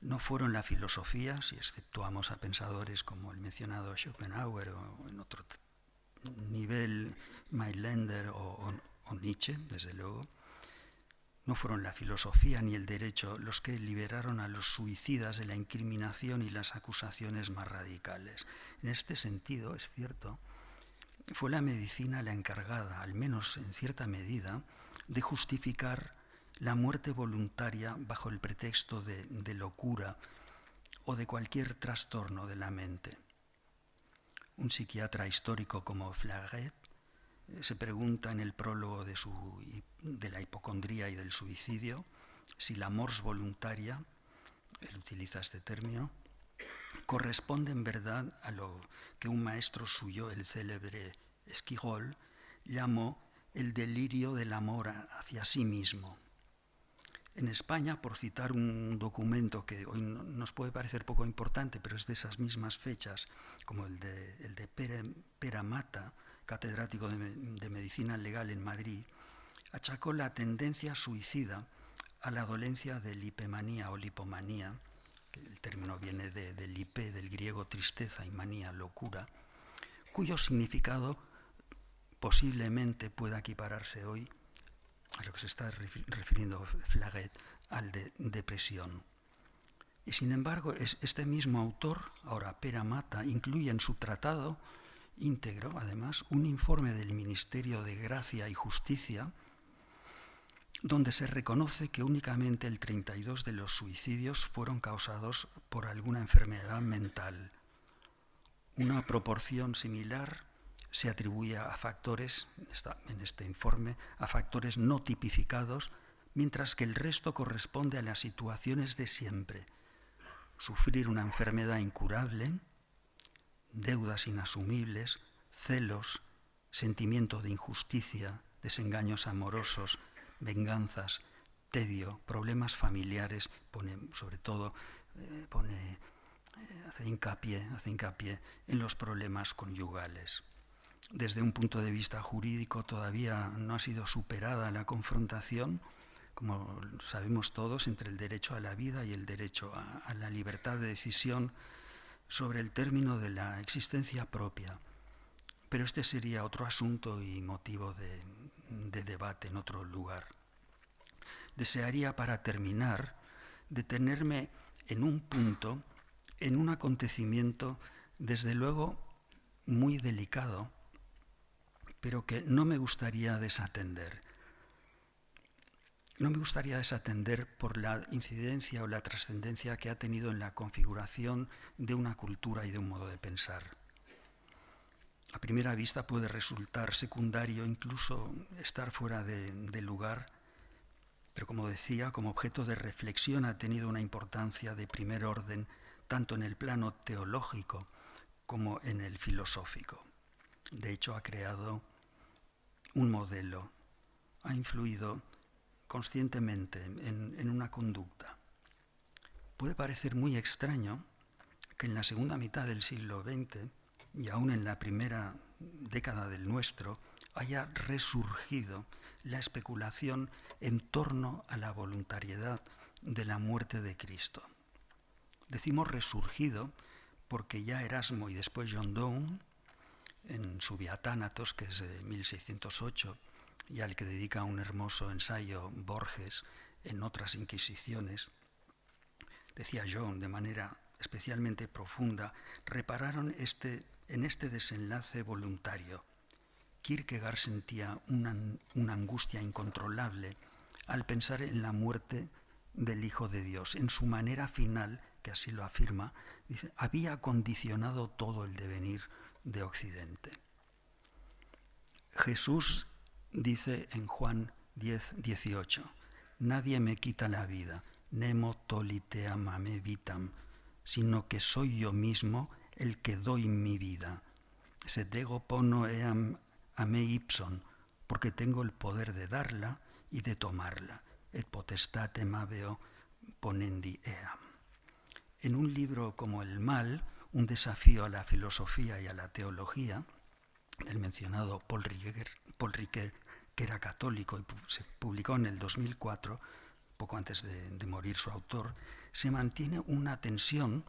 No fueron la filosofía, si exceptuamos a pensadores como el mencionado Schopenhauer o en otro nivel Mailänder o Nietzsche, desde luego, no fueron la filosofía ni el derecho los que liberaron a los suicidas de la incriminación y las acusaciones más radicales. En este sentido, es cierto, fue la medicina la encargada, al menos en cierta medida, de justificar la muerte voluntaria bajo el pretexto de locura o de cualquier trastorno de la mente. Un psiquiatra histórico como Flaget se pregunta en el prólogo de la hipocondría y del suicidio si la mors voluntaria, él utiliza este término, corresponde en verdad a lo que un maestro suyo, el célebre Esquirol, llamó el delirio del amor hacia sí mismo. En España, por citar un documento que hoy nos puede parecer poco importante, pero es de esas mismas fechas, como el de Pere Mata, catedrático de Medicina Legal en Madrid, achacó la tendencia suicida a la dolencia de lipemanía o lipomanía, que el término viene de lipe, del griego tristeza, y manía, locura, cuyo significado posiblemente pueda equipararse hoy a lo que se está refiriendo Flaget, al de depresión. Y sin embargo, este mismo autor, ahora Pere Mata, incluye en su tratado íntegro, además, un informe del Ministerio de Gracia y Justicia, donde se reconoce que únicamente el 32% de los suicidios fueron causados por alguna enfermedad mental. Una proporción similar se atribuye a factores, en este informe, a factores no tipificados, mientras que el resto corresponde a las situaciones de siempre: sufrir una enfermedad incurable, deudas inasumibles, celos, sentimiento de injusticia, desengaños amorosos, venganzas, tedio, problemas familiares, hace hincapié en los problemas conyugales. Desde un punto de vista jurídico todavía no ha sido superada la confrontación, como sabemos todos, entre el derecho a la vida y el derecho a la libertad de decisión sobre el término de la existencia propia. Pero este sería otro asunto y motivo de debate en otro lugar. Desearía, para terminar, detenerme en un punto, en un acontecimiento, desde luego, muy delicado, pero que no me gustaría desatender. No me gustaría desatender por la incidencia o la trascendencia que ha tenido en la configuración de una cultura y de un modo de pensar. A primera vista puede resultar secundario, incluso estar fuera de lugar, pero como decía, como objeto de reflexión ha tenido una importancia de primer orden, tanto en el plano teológico como en el filosófico. De hecho, ha creado un modelo, ha influido conscientemente en una conducta. Puede parecer muy extraño que en la segunda mitad del siglo XX y aún en la primera década del nuestro haya resurgido la especulación en torno a la voluntariedad de la muerte de Cristo. Decimos resurgido porque ya Erasmo y después John Donne, en su Via Thanatos, que es de 1608, y al que dedica un hermoso ensayo Borges en otras Inquisiciones, decía John de manera especialmente profunda, repararon en este desenlace voluntario. Kierkegaard sentía una angustia incontrolable al pensar en la muerte del Hijo de Dios. En su manera final, que así lo afirma, dice, había condicionado todo el devenir de Occidente. Jesús dice en Juan 10:18, nadie me quita la vida, nemo toliteam a me vitam, sino que soy yo mismo el que doy mi vida. Sed ego pono eam a me ipson, porque tengo el poder de darla y de tomarla. Et potestatem habeo ponendi eam. En un libro como El mal, un desafío a la filosofía y a la teología, el mencionado Paul Ricoeur, que era católico y se publicó en el 2004, poco antes de morir su autor, se mantiene una tensión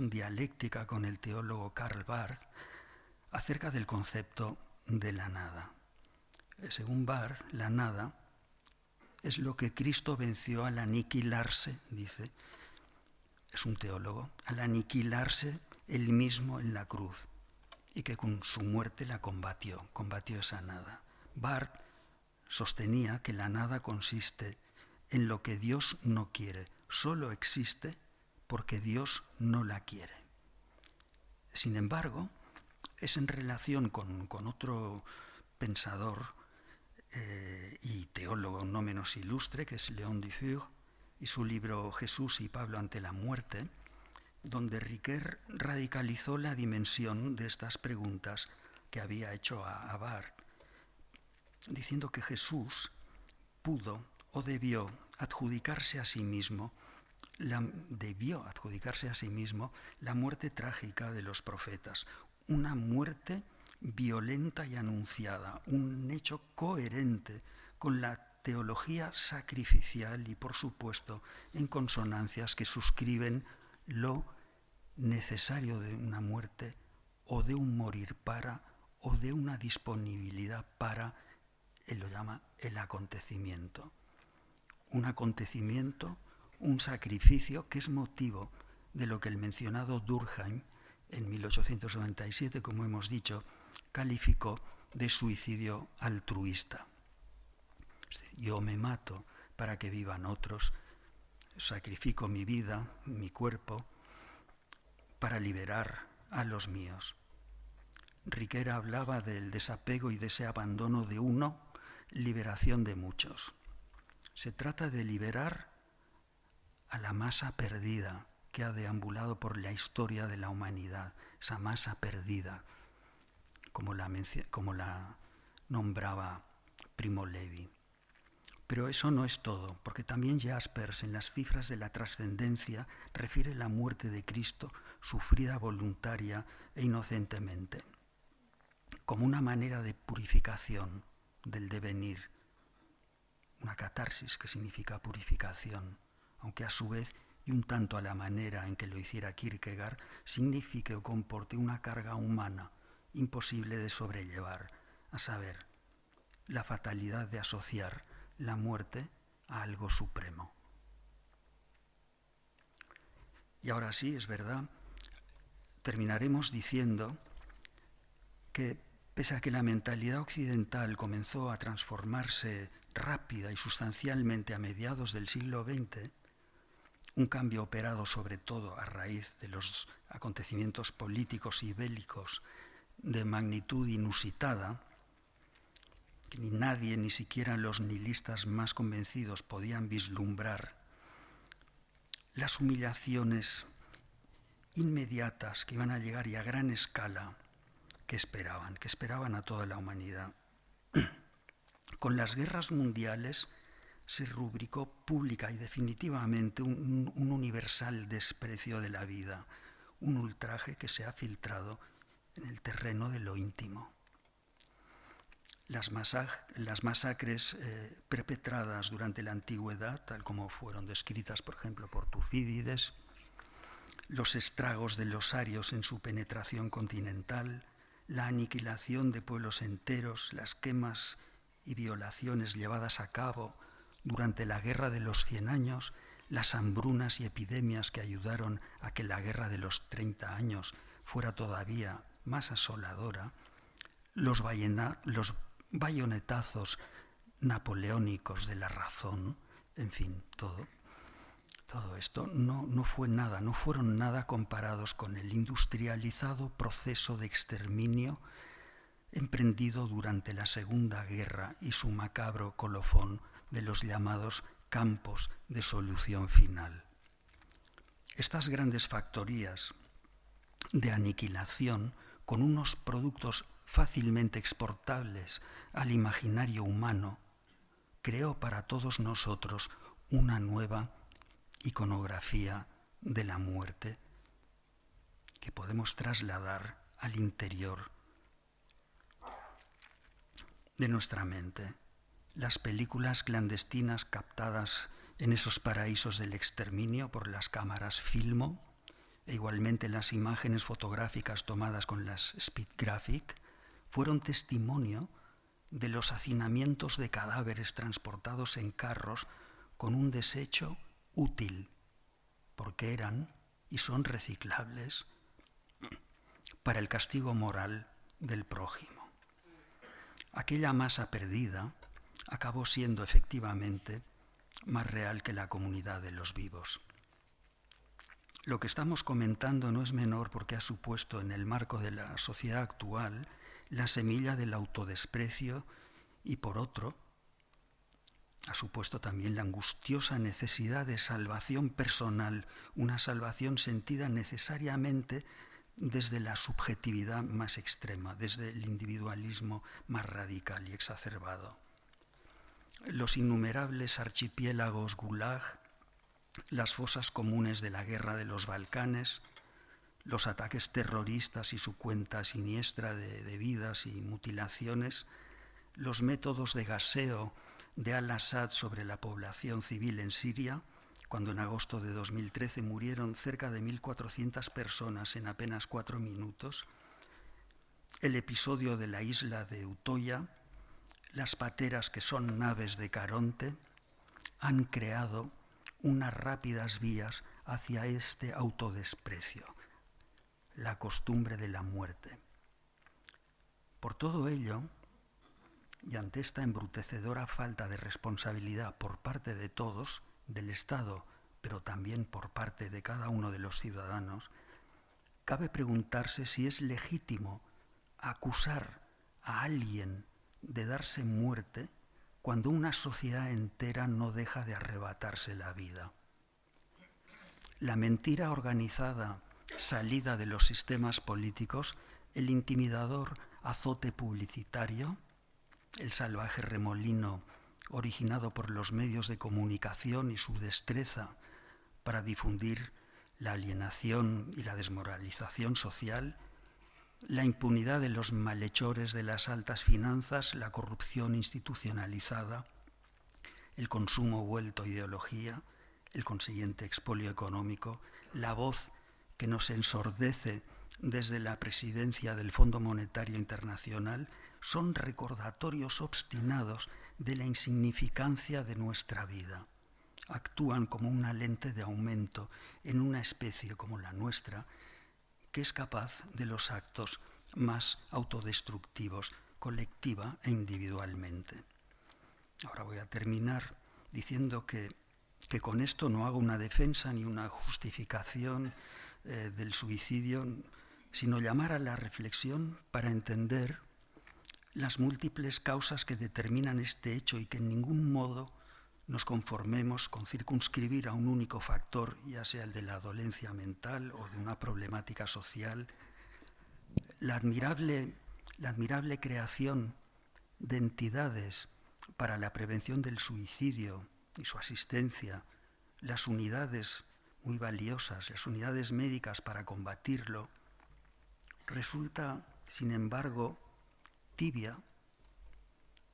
dialéctica con el teólogo Karl Barth acerca del concepto de la nada. Según Barth, la nada es lo que Cristo venció al aniquilarse, dice, es un teólogo, al aniquilarse él mismo en la cruz, y que con su muerte la combatió esa nada. Barth sostenía que la nada consiste en lo que Dios no quiere, solo existe porque Dios no la quiere. Sin embargo, es en relación con otro pensador y teólogo no menos ilustre, que es Léon Dufour, y su libro Jesús y Pablo ante la muerte, donde Ricoeur radicalizó la dimensión de estas preguntas que había hecho a Barth, diciendo que Jesús pudo o debió adjudicarse a sí mismo la muerte trágica de los profetas, una muerte violenta y anunciada, un hecho coherente con la teología sacrificial y, por supuesto, en consonancias que suscriben lo necesario de una muerte o de un morir para o de una disponibilidad para, él lo llama el acontecimiento. Un acontecimiento, un sacrificio que es motivo de lo que el mencionado Durkheim en 1897, como hemos dicho, calificó de suicidio altruista. Yo me mato para que vivan otros, sacrifico mi vida, mi cuerpo, para liberar a los míos. Ricoeur hablaba del desapego y de ese abandono de uno, liberación de muchos. Se trata de liberar a la masa perdida que ha deambulado por la historia de la humanidad, esa masa perdida, como la nombraba Primo Levi. Pero eso no es todo, porque también Jaspers, en las cifras de la trascendencia, refiere la muerte de Cristo sufrida voluntaria e inocentemente, como una manera de purificación del devenir, una catarsis que significa purificación, aunque a su vez, y un tanto a la manera en que lo hiciera Kierkegaard, signifique o comporte una carga humana imposible de sobrellevar, a saber, la fatalidad de asociar la muerte a algo supremo. Y ahora sí, es verdad, terminaremos diciendo que pese a que la mentalidad occidental comenzó a transformarse rápida y sustancialmente a mediados del siglo XX, un cambio operado sobre todo a raíz de los acontecimientos políticos y bélicos de magnitud inusitada, que ni nadie, ni siquiera los nihilistas más convencidos, podían vislumbrar, las humillaciones inmediatas que iban a llegar y a gran escala que esperaban a toda la humanidad. Con las guerras mundiales se rubricó pública y definitivamente un universal desprecio de la vida, un ultraje que se ha filtrado en el terreno de lo íntimo. Las masacres perpetradas durante la antigüedad, tal como fueron descritas, por ejemplo, por Tucídides, los estragos de los arios en su penetración continental, la aniquilación de pueblos enteros, las quemas y violaciones llevadas a cabo durante la Guerra de los 100 años, las hambrunas y epidemias que ayudaron a que la Guerra de los 30 años fuera todavía más asoladora, los bayonetazos napoleónicos de la razón, en fin, todo esto no fueron nada comparados con el industrializado proceso de exterminio emprendido durante la Segunda Guerra y su macabro colofón de los llamados campos de solución final. Estas grandes factorías de aniquilación, con unos productos fácilmente exportables al imaginario humano, creó para todos nosotros una nueva iconografía de la muerte que podemos trasladar al interior de nuestra mente. Las películas clandestinas captadas en esos paraísos del exterminio por las cámaras Filmo, e igualmente las imágenes fotográficas tomadas con las Speedgraphic, fueron testimonio de los hacinamientos de cadáveres transportados en carros con un desecho útil, porque eran y son reciclables para el castigo moral del prójimo. Aquella masa perdida acabó siendo efectivamente más real que la comunidad de los vivos. Lo que estamos comentando no es menor porque ha supuesto en el marco de la sociedad actual la semilla del autodesprecio y por otro ha supuesto también la angustiosa necesidad de salvación personal, una salvación sentida necesariamente desde la subjetividad más extrema, desde el individualismo más radical y exacerbado. Los innumerables archipiélagos Gulag, las fosas comunes de la guerra de los Balcanes, los ataques terroristas y su cuenta siniestra de vidas y mutilaciones, los métodos de gaseo de al-Assad sobre la población civil en Siria, cuando en agosto de 2013 murieron cerca de 1.400 personas en apenas 4 minutos, el episodio de la isla de Utoya, las pateras que son naves de Caronte, han creado unas rápidas vías hacia este autodesprecio, la costumbre de la muerte. Por todo ello, y ante esta embrutecedora falta de responsabilidad por parte de todos, del Estado, pero también por parte de cada uno de los ciudadanos, cabe preguntarse si es legítimo acusar a alguien de darse muerte cuando una sociedad entera no deja de arrebatarse la vida. La mentira organizada, salida de los sistemas políticos, el intimidador azote publicitario, el salvaje remolino originado por los medios de comunicación y su destreza para difundir la alienación y la desmoralización social, la impunidad de los malhechores de las altas finanzas, la corrupción institucionalizada, el consumo vuelto ideología, el consiguiente expolio económico, la voz que nos ensordece desde la presidencia del Fondo Monetario Internacional, son recordatorios obstinados de la insignificancia de nuestra vida. Actúan como una lente de aumento en una especie como la nuestra, que es capaz de los actos más autodestructivos, colectiva e individualmente. Ahora voy a terminar diciendo que con esto no hago una defensa ni una justificación del suicidio, sino llamar a la reflexión para entender las múltiples causas que determinan este hecho y que en ningún modo nos conformemos con circunscribir a un único factor, ya sea el de la dolencia mental o de una problemática social. La admirable creación de entidades para la prevención del suicidio y su asistencia, las unidades muy valiosas, las unidades médicas para combatirlo, resulta, sin embargo, tibia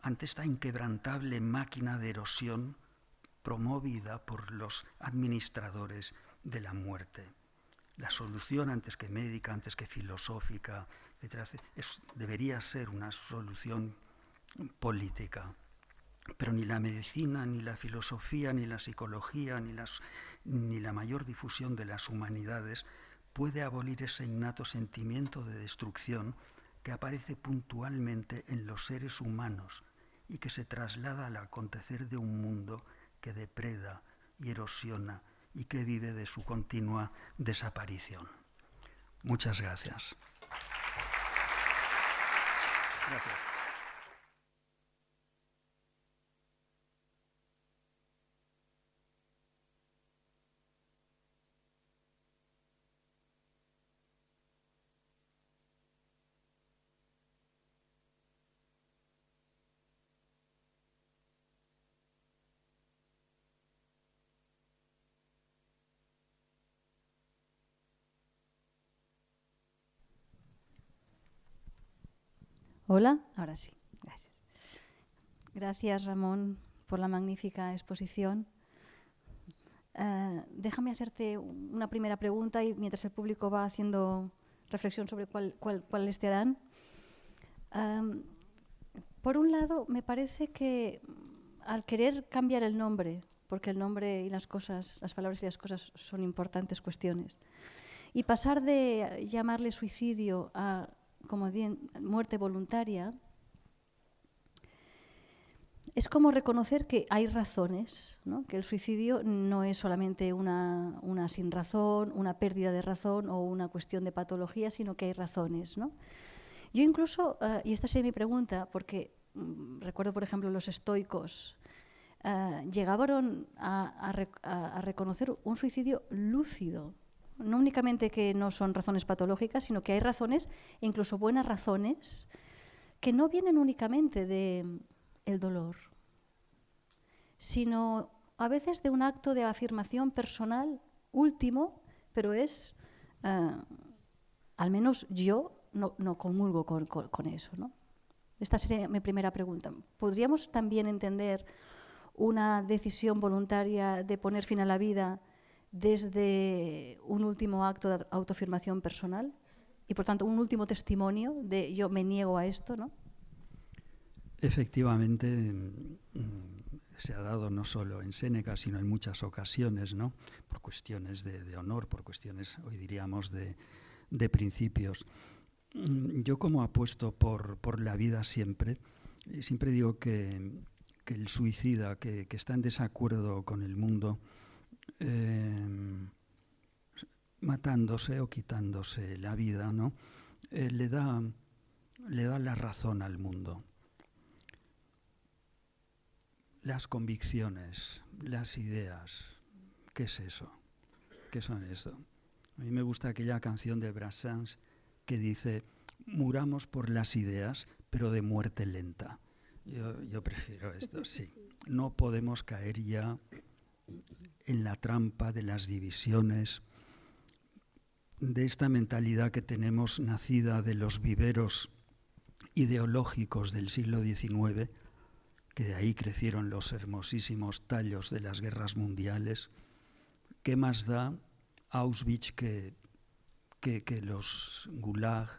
ante esta inquebrantable máquina de erosión promovida por los administradores de la muerte. La solución, antes que médica, antes que filosófica, etcétera, debería ser una solución política. Pero ni la medicina, ni la filosofía, ni la psicología, ni la mayor difusión de las humanidades puede abolir ese innato sentimiento de destrucción que aparece puntualmente en los seres humanos y que se traslada al acontecer de un mundo que depreda y erosiona y que vive de su continua desaparición. Muchas gracias. Gracias. Hola, ahora sí, gracias. Gracias, Ramón, por la magnífica exposición. Déjame hacerte una primera pregunta y mientras el público va haciendo reflexión sobre cuáles te harán. Por un lado, me parece que al querer cambiar el nombre, porque el nombre y las cosas, las palabras y las cosas son importantes cuestiones, y pasar de llamarle suicidio a como muerte voluntaria, es como reconocer que hay razones, ¿no? Que el suicidio no es solamente una sinrazón, una pérdida de razón o una cuestión de patología, sino que hay razones, ¿no? Yo incluso, y esta sería mi pregunta, porque recuerdo, por ejemplo, los estoicos llegaron a reconocer un suicidio lúcido. No únicamente que no son razones patológicas, sino que hay razones, e incluso buenas razones, que no vienen únicamente del dolor, sino a veces de un acto de afirmación personal último, pero es, al menos yo no comulgo con eso, ¿no? Esta sería mi primera pregunta. ¿Podríamos también entender una decisión voluntaria de poner fin a la vida desde un último acto de autoafirmación personal y, por tanto, un último testimonio de yo me niego a esto, ¿no? Efectivamente, se ha dado no solo en Séneca, sino en muchas ocasiones, ¿no? Por cuestiones de honor, por cuestiones, hoy diríamos, de principios. Yo, como apuesto por la vida siempre digo que el suicida que está en desacuerdo con el mundo, matándose o quitándose la vida, ¿no? Le da la razón al mundo. Las convicciones, las ideas, ¿qué es eso? ¿Qué son eso? A mí me gusta aquella canción de Brassens que dice: muramos por las ideas, pero de muerte lenta. Yo prefiero esto, sí. No podemos caer ya en la trampa de las divisiones, de esta mentalidad que tenemos nacida de los viveros ideológicos del siglo XIX, que de ahí crecieron los hermosísimos tallos de las guerras mundiales. ¿Qué más da Auschwitz que los Gulag,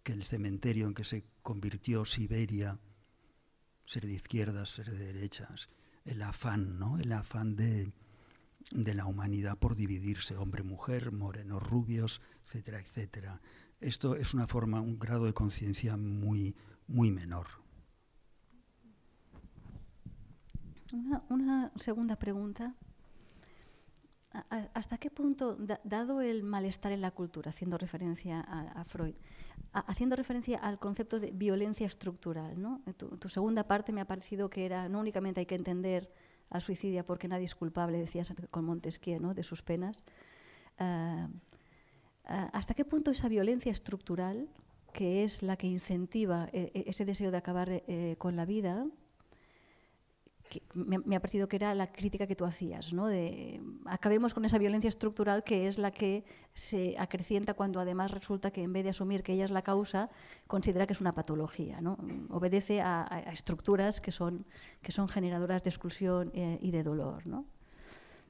que el cementerio en que se convirtió Siberia, ser de izquierdas, ser de derechas? El afán, ¿no? El afán de la humanidad por dividirse, hombre-mujer, morenos, rubios, etcétera, etcétera. Esto es una forma, un grado de conciencia muy, muy menor. Una segunda pregunta. ¿Hasta qué punto, dado el malestar en la cultura, haciendo referencia a Freud, haciendo referencia al concepto de violencia estructural, ¿no? Tu segunda parte me ha parecido que era, no únicamente hay que entender al suicidio porque nadie es culpable, decías con Montesquieu, ¿no?, de sus penas. ¿Hasta qué punto esa violencia estructural, que es la que incentiva ese deseo de acabar con la vida, que me ha parecido que era la crítica que tú hacías, ¿no?, de acabemos con esa violencia estructural que es la que se acrecienta cuando además resulta que en vez de asumir que ella es la causa, considera que es una patología, ¿no? Obedece a estructuras que son generadoras de exclusión y de dolor, ¿no?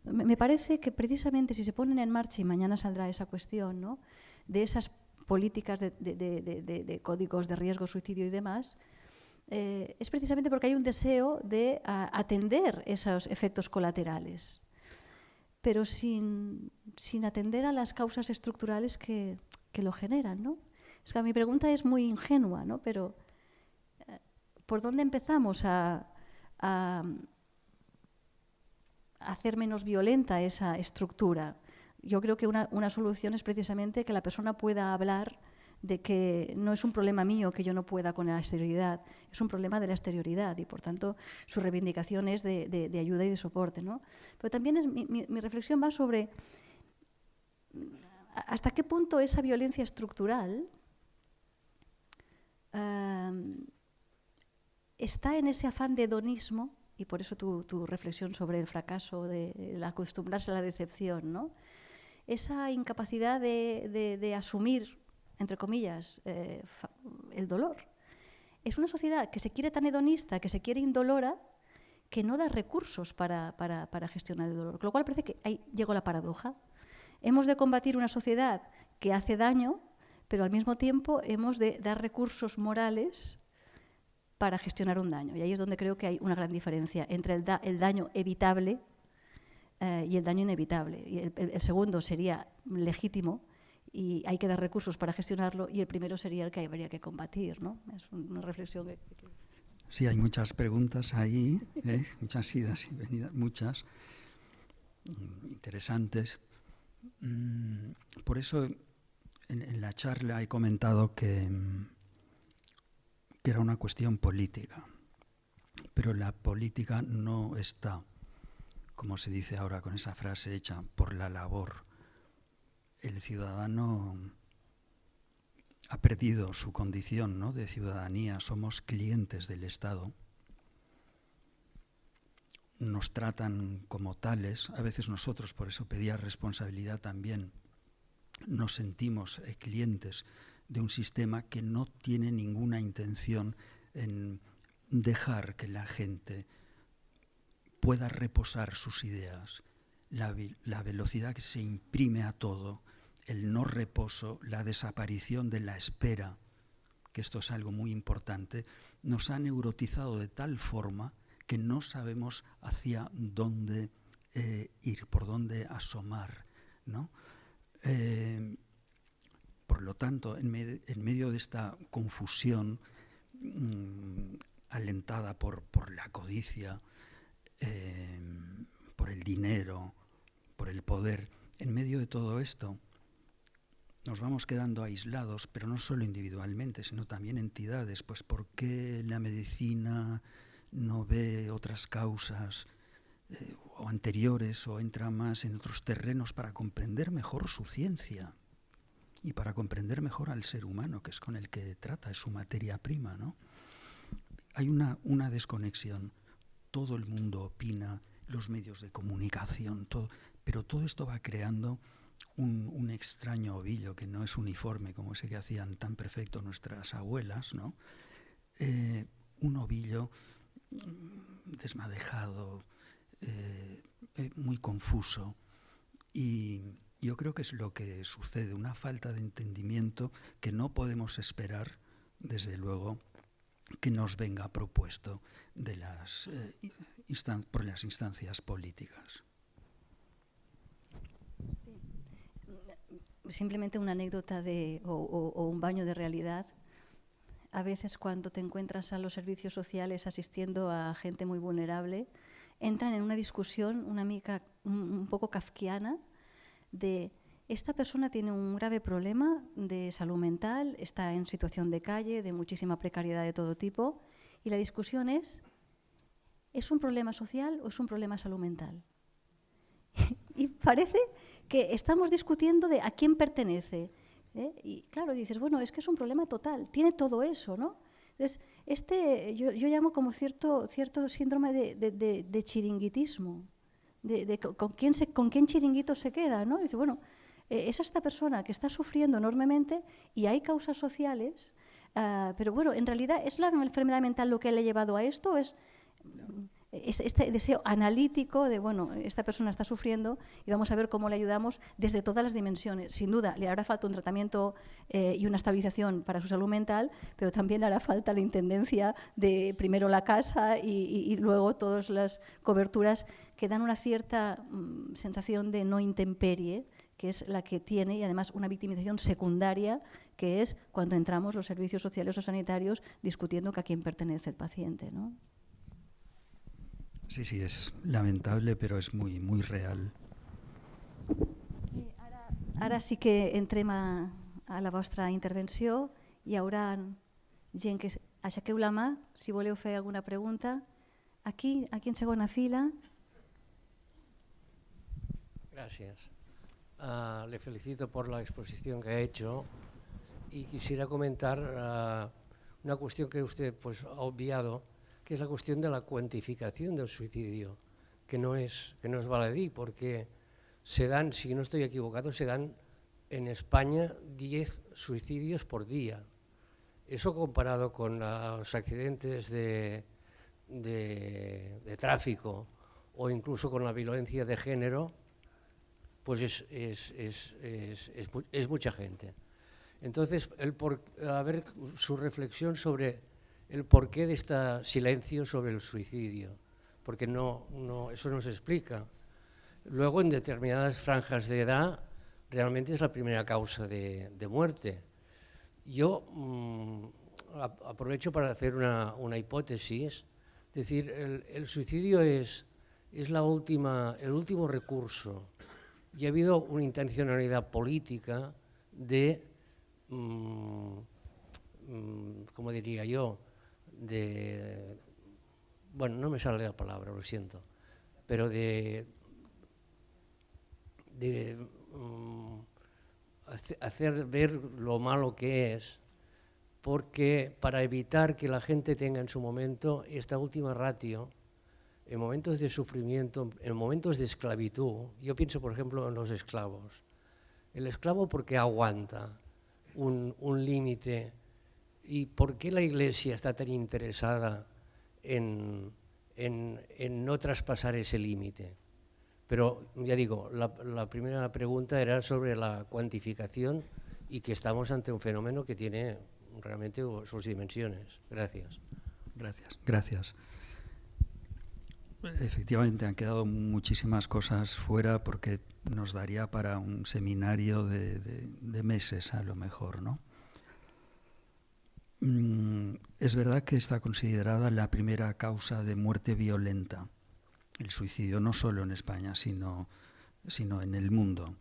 Me parece que precisamente si se ponen en marcha, y mañana saldrá esa cuestión, ¿no?, de esas políticas de códigos de riesgo, suicidio y demás, es precisamente porque hay un deseo de atender esos efectos colaterales, pero sin atender a las causas estructurales que lo generan, ¿no? Es que mi pregunta es muy ingenua, ¿no? Pero ¿por dónde empezamos a hacer menos violenta esa estructura? Yo creo que una solución es precisamente que la persona pueda hablar de que no es un problema mío que yo no pueda con la exterioridad, es un problema de la exterioridad y, por tanto, su reivindicación es de ayuda y de soporte, ¿no? Pero también mi reflexión va sobre hasta qué punto esa violencia estructural está en ese afán de hedonismo, y por eso tu reflexión sobre el fracaso, de acostumbrarse a la decepción, ¿no? Esa incapacidad de asumir, entre comillas, el dolor. Es una sociedad que se quiere tan hedonista, que se quiere indolora, que no da recursos para gestionar el dolor. Con lo cual parece que ahí llegó la paradoja. Hemos de combatir una sociedad que hace daño, pero al mismo tiempo hemos de dar recursos morales para gestionar un daño. Y ahí es donde creo que hay una gran diferencia entre el daño evitable y el daño inevitable. Y el segundo sería legítimo y hay que dar recursos para gestionarlo, y el primero sería el que habría que combatir, ¿no? Es una reflexión que... Sí, hay muchas preguntas ahí, muchas idas y venidas, muchas interesantes. Por eso en la charla he comentado que era una cuestión política, pero la política no está, como se dice ahora con esa frase hecha, por la labor. El ciudadano ha perdido su condición, ¿no?, de ciudadanía, somos clientes del Estado. Nos tratan como tales, a veces nosotros, por eso pedía responsabilidad también, nos sentimos clientes de un sistema que no tiene ninguna intención en dejar que la gente pueda reposar sus ideas. La velocidad que se imprime a todo, el no reposo, la desaparición de la espera, que esto es algo muy importante, nos ha neurotizado de tal forma que no sabemos hacia dónde ir, por dónde asomar, ¿no? Por lo tanto, en medio de esta confusión alentada por la codicia, por el dinero, por el poder, en medio de todo esto nos vamos quedando aislados, pero no solo individualmente, sino también entidades. Pues ¿por qué la medicina no ve otras causas o anteriores, o entra más en otros terrenos para comprender mejor su ciencia? y para comprender mejor al ser humano, que es con el que trata, es su materia prima, ¿no? Hay una desconexión. Todo el mundo opina, los medios de comunicación, todo, pero todo esto va creando un extraño ovillo que no es uniforme, como ese que hacían tan perfecto nuestras abuelas, ¿no? Un ovillo desmadejado, muy confuso, y yo creo que es lo que sucede, una falta de entendimiento que no podemos esperar, desde luego, que nos venga propuesto por las instancias políticas. Simplemente una anécdota o un baño de realidad. A veces cuando te encuentras a los servicios sociales asistiendo a gente muy vulnerable, entran en una discusión un poco kafkiana de esta persona tiene un grave problema de salud mental, está en situación de calle, de muchísima precariedad de todo tipo, y la discusión ¿es un problema social o es un problema de salud mental? Y parece que estamos discutiendo de a quién pertenece. Y claro, dices, bueno, es que es un problema total, tiene todo eso, ¿no? Entonces, yo llamo como cierto síndrome de chiringuitismo, con quién chiringuito se queda, ¿no? Dice, bueno, es esta persona que está sufriendo enormemente y hay causas sociales, pero bueno, en realidad, ¿es la enfermedad mental lo que le ha llevado a esto? ¿Es este deseo analítico de, bueno, esta persona está sufriendo y vamos a ver cómo le ayudamos desde todas las dimensiones? Sin duda, le hará falta un tratamiento y una estabilización para su salud mental, pero también le hará falta la intendencia de primero la casa y luego todas las coberturas que dan una cierta sensación de no intemperie, que es la que tiene, y además una victimización secundaria, que es cuando entramos los servicios sociales o sanitarios discutiendo que a quién pertenece el paciente, ¿no? Sí, es lamentable, pero es muy, muy real. Ara sí que entrem a la vostra intervenció. Hi haurà gent que aixequeu la mà si voleu fer alguna pregunta. Aquí en segona fila. Gracias. Le felicito por la exposición que ha hecho y quisiera comentar una cuestión que usted pues, ha obviado, que es la cuestión de la cuantificación del suicidio, que no es baladí, porque se dan, si no estoy equivocado, se dan en España 10 suicidios por día. Eso comparado con los accidentes de tráfico o incluso con la violencia de género, pues es mucha gente. Entonces, a ver su reflexión sobre el porqué de este silencio sobre el suicidio, porque eso no se explica. Luego, en determinadas franjas de edad, realmente es la primera causa de muerte. Yo aprovecho para hacer una hipótesis, es decir, el suicidio es el último recurso, y ha habido una intencionalidad política de, ¿cómo diría yo?, bueno, no me sale la palabra, lo siento, pero de hacer ver lo malo que es, porque para evitar que la gente tenga en su momento esta última ratio, en momentos de sufrimiento, en momentos de esclavitud. Yo pienso, por ejemplo, en los esclavos. El esclavo, ¿por qué aguanta un límite? ¿Y por qué la Iglesia está tan interesada en no traspasar ese límite? Pero, ya digo, la primera pregunta era sobre la cuantificación y que estamos ante un fenómeno que tiene realmente sus dimensiones. Gracias. Gracias. Efectivamente, han quedado muchísimas cosas fuera porque nos daría para un seminario de meses a lo mejor, ¿no? Es verdad que está considerada la primera causa de muerte violenta, el suicidio, no solo en España, sino en el mundo.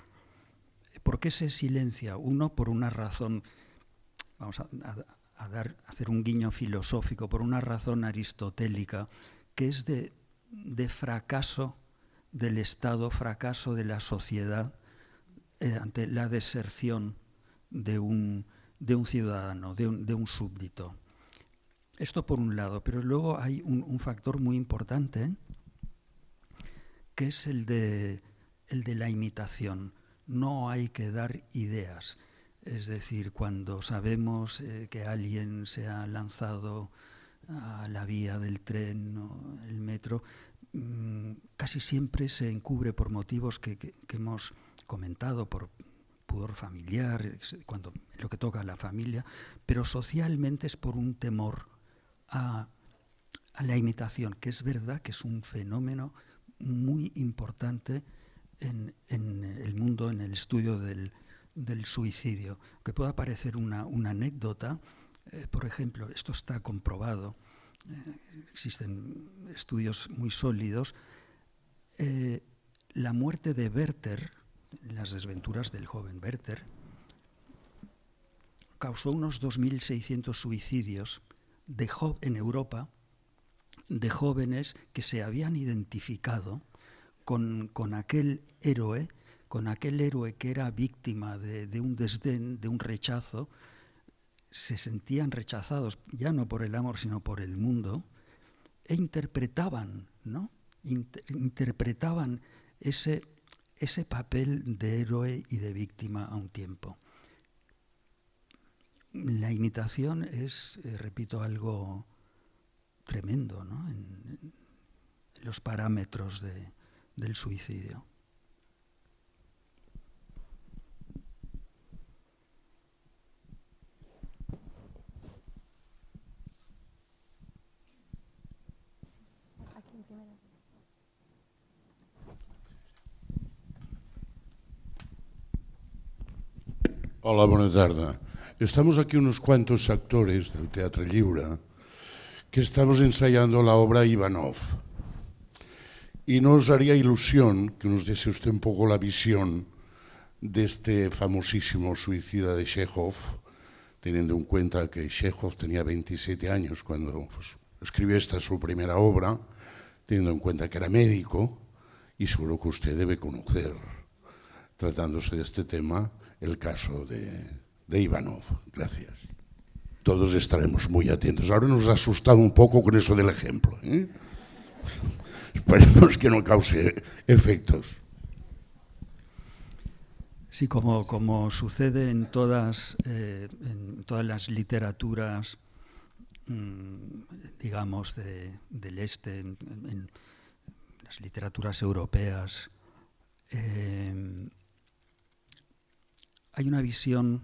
¿Por qué se silencia? Uno, por una razón, vamos a hacer un guiño filosófico, por una razón aristotélica, que es de fracaso del Estado, fracaso de la sociedad ante la deserción de un ciudadano, de un súbdito. Esto por un lado, pero luego hay un factor muy importante, que es el de la imitación. No hay que dar ideas. Es decir, cuando sabemos que alguien se ha lanzado a la vía del tren o el metro, casi siempre se encubre por motivos que hemos comentado, por pudor familiar, cuando lo que toca a la familia, pero socialmente es por un temor a la imitación, que es verdad que es un fenómeno muy importante en el mundo, en el estudio del suicidio. Que pueda parecer una anécdota, por ejemplo, esto está comprobado, existen estudios muy sólidos, la muerte de Werther, las desventuras del joven Werther, causó unos 2.600 suicidios en Europa, de jóvenes que se habían identificado con aquel héroe que era víctima de un desdén, de un rechazo. Se sentían rechazados ya no por el amor, sino por el mundo, e interpretaban, ¿no? Interpretaban ese papel de héroe y de víctima a un tiempo. La imitación es, repito, algo tremendo, ¿no? En los parámetros del suicidio. Hola, bona tarda. Estamos aquí unos cuantos actores del Teatre Lliure que estamos ensayando la obra Ivanov. Y nos haría ilusión que nos diese usted un poco la visión de este famosísimo suicida de Chekhov, teniendo en cuenta que Chekhov tenía 27 años cuando escribió esta su primera obra, teniendo en cuenta que era médico, y seguro que usted debe conocer, tratándose de este tema, el caso de Ivanov. Gracias. Todos estaremos muy atentos. Ahora nos ha asustado un poco con eso del ejemplo, ¿eh? Esperemos que no cause efectos. Sí, como sucede en todas las literaturas, digamos, del este, en las literaturas europeas, hay una visión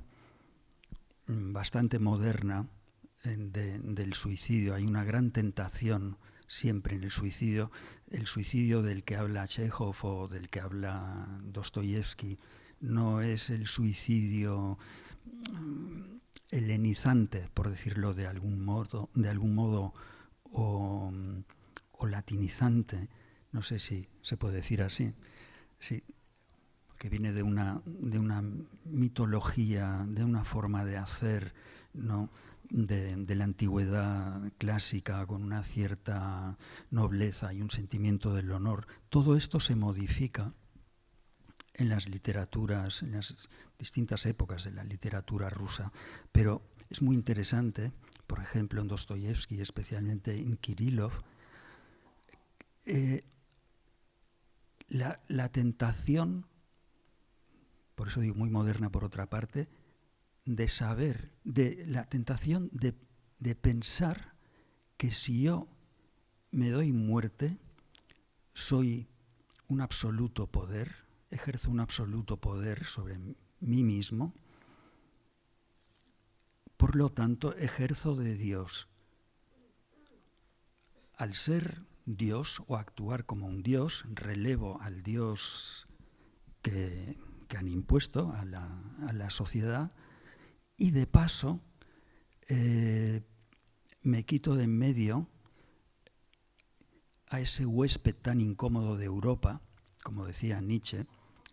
bastante moderna del suicidio. Hay una gran tentación siempre en el suicidio del que habla Chekhov o del que habla Dostoyevsky. No es el suicidio helenizante, por decirlo de algún modo, o latinizante, no sé si se puede decir así, sí, que viene de una mitología, de una forma de hacer, ¿no?, de la antigüedad clásica, con una cierta nobleza y un sentimiento del honor. Todo esto se modifica en las literaturas, en las distintas épocas de la literatura rusa, pero es muy interesante, por ejemplo, en Dostoyevsky, especialmente en Kirillov, la tentación, por eso digo muy moderna por otra parte, de saber, de la tentación de pensar que si yo me doy muerte, soy un absoluto poder, ejerzo un absoluto poder sobre mí mismo, por lo tanto ejerzo de Dios. Al ser Dios o actuar como un Dios, relevo al Dios que han impuesto a la sociedad, y de paso me quito de en medio a ese huésped tan incómodo de Europa, como decía Nietzsche,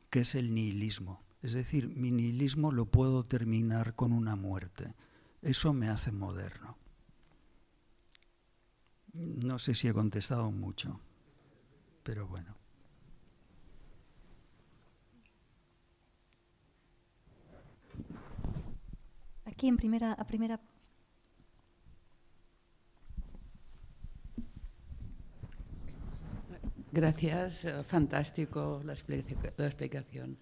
que es el nihilismo. Es decir, mi nihilismo lo puedo terminar con una muerte. Eso me hace moderno. No sé si he contestado mucho, pero bueno. aquí a primera. Gracias, fantástico la explicación.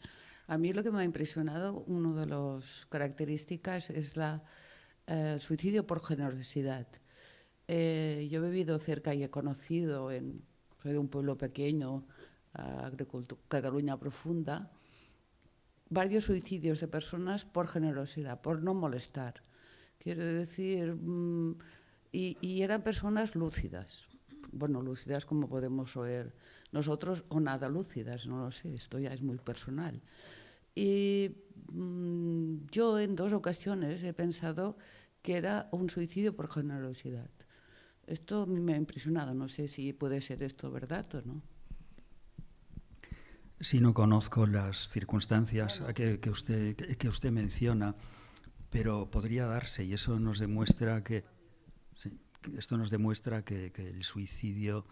A mí lo que me ha impresionado, una de las características es el suicidio por generosidad. Yo he vivido cerca y he conocido, soy de un pueblo pequeño, Cataluña profunda, varios suicidios de personas por generosidad, por no molestar. Quiero decir, y eran personas lúcidas. Bueno, lúcidas como podemos oír nosotros, o nada lúcidas, no lo sé, esto ya es muy personal. Y yo en 2 ocasiones he pensado que era un suicidio por generosidad. Esto me ha impresionado, no sé si puede ser esto verdad o no. Sí, no conozco las circunstancias que usted menciona, pero podría darse, y eso nos demuestra que el suicidio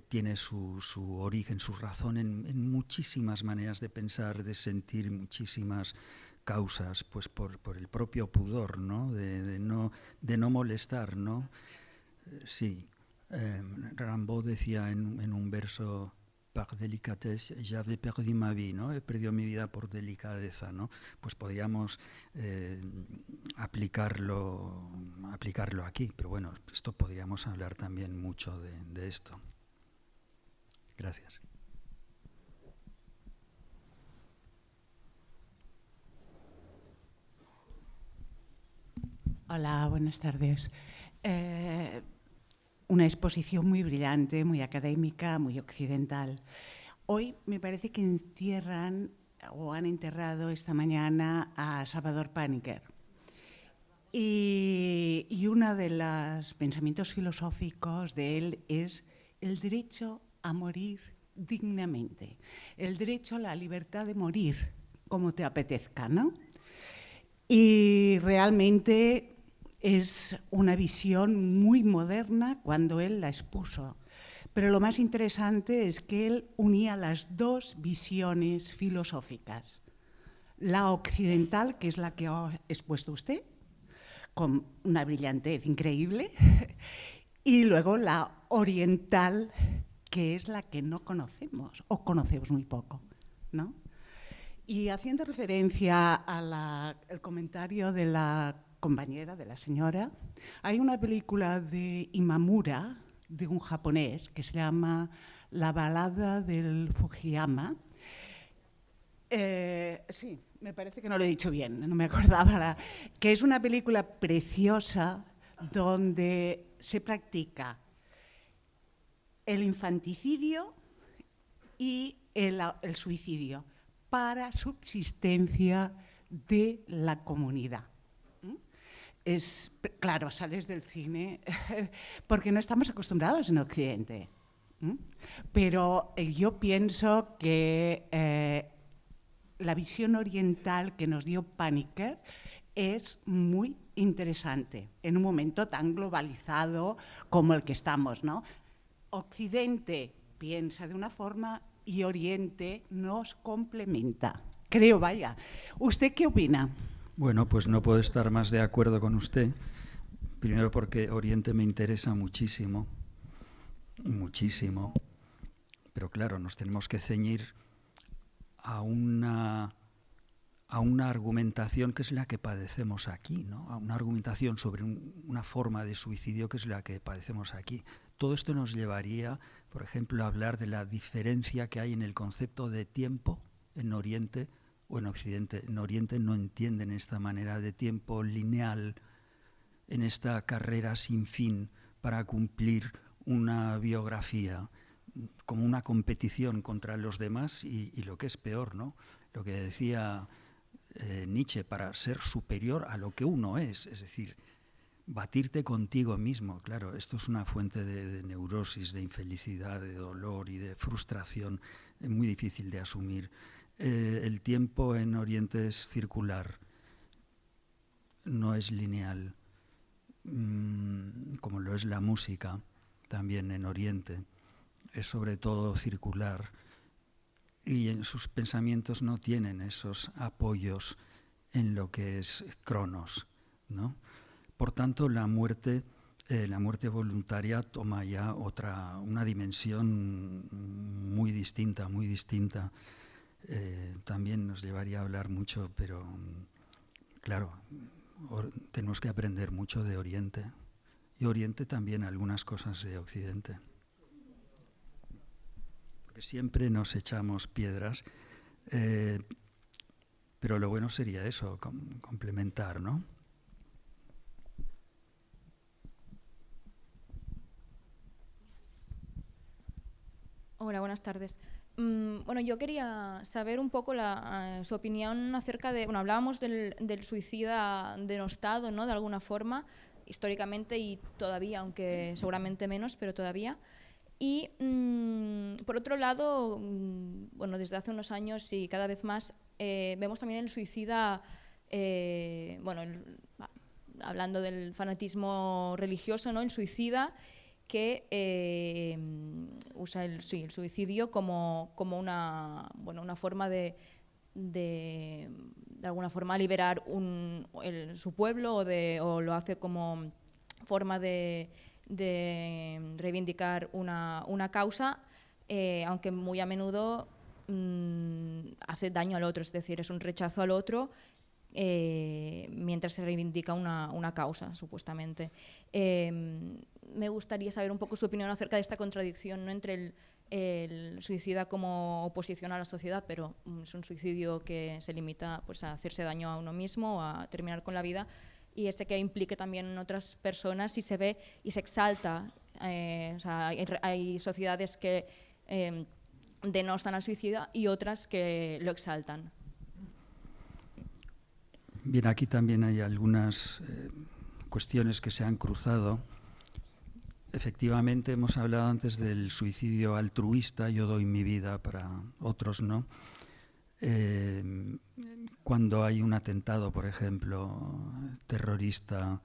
tiene su origen, su razón en muchísimas maneras de pensar, de sentir, muchísimas causas, pues por el propio pudor, ¿no? De no molestar, ¿no? Sí. Rimbaud decía en un verso: par délicatesse, j'avais perdu ma vie, ¿no? He perdido mi vida por delicadeza, ¿no? Pues podríamos aplicarlo aquí, pero bueno, esto podríamos hablar también mucho de esto. Gracias. Hola, buenas tardes. Una exposición muy brillante, muy académica, muy occidental. Hoy me parece que entierran o han enterrado esta mañana a Salvador Paniker. Y uno de los pensamientos filosóficos de él es el derecho a morir dignamente, el derecho a la libertad de morir como te apetezca, ¿no? Y realmente es una visión muy moderna cuando él la expuso. Pero lo más interesante es que él unía las 2 visiones filosóficas. La occidental, que es la que ha expuesto usted, con una brillantez increíble, y luego la oriental, que es la que no conocemos, o conocemos muy poco, ¿no? Y haciendo referencia al comentario de la compañera, de la señora, hay una película de Imamura, de un japonés, que se llama La balada del Fujiyama. Sí, me parece que no lo he dicho bien, no me acordaba, que es una película preciosa donde se practica el infanticidio y el suicidio para subsistencia de la comunidad. Claro, sales del cine porque no estamos acostumbrados en Occidente. Pero yo pienso que la visión oriental que nos dio Paniker es muy interesante en un momento tan globalizado como el que estamos, ¿no? Occidente piensa de una forma y Oriente nos complementa. Creo, vaya. ¿Usted qué opina? Bueno, pues no puedo estar más de acuerdo con usted. Primero porque Oriente me interesa muchísimo, muchísimo. Pero claro, nos tenemos que ceñir a una argumentación que es la que padecemos aquí, ¿no? A una argumentación sobre una forma de suicidio que es la que padecemos aquí. Todo esto nos llevaría, por ejemplo, a hablar de la diferencia que hay en el concepto de tiempo en Oriente o en Occidente. En Oriente no entienden esta manera de tiempo lineal, en esta carrera sin fin para cumplir una biografía, como una competición contra los demás y lo que es peor, ¿no? Lo que decía Nietzsche, para ser superior a lo que uno es decir, batirte contigo mismo. Claro, esto es una fuente de neurosis, de infelicidad, de dolor y de frustración muy difícil de asumir. El tiempo en Oriente es circular, no es lineal, como lo es la música también en Oriente. Es sobre todo circular y en sus pensamientos no tienen esos apoyos en lo que es Cronos, ¿no? Por tanto, la muerte voluntaria toma ya una dimensión muy distinta, muy distinta. También nos llevaría a hablar mucho, pero claro, tenemos que aprender mucho de Oriente. Y Oriente también algunas cosas de Occidente. Porque siempre nos echamos piedras, pero lo bueno sería eso, complementar, ¿no? Hola, buenas tardes. Bueno, yo quería saber un poco su opinión acerca de... Bueno, hablábamos del suicida denostado, ¿no?, de alguna forma, históricamente y todavía, aunque seguramente menos, pero todavía. Y, por otro lado, bueno, desde hace unos años y cada vez más, vemos también el suicida, bueno, hablando del fanatismo religioso, ¿no?, el suicida que usa el suicidio como una forma de alguna forma liberar su pueblo o lo hace como forma de reivindicar una causa, aunque muy a menudo hace daño al otro, es decir, es un rechazo al otro mientras se reivindica una causa, supuestamente. Me gustaría saber un poco su opinión acerca de esta contradicción, ¿no?, entre el suicida como oposición a la sociedad, pero es un suicidio que se limita, pues, a hacerse daño a uno mismo, a terminar con la vida, y ese que implique también en otras personas y se ve y se exalta. O sea, hay sociedades que denostan al suicida y otras que lo exaltan. Bien, aquí también hay algunas cuestiones que se han cruzado. Efectivamente, hemos hablado antes del suicidio altruista, yo doy mi vida para otros, ¿no? Cuando hay un atentado, por ejemplo, terrorista,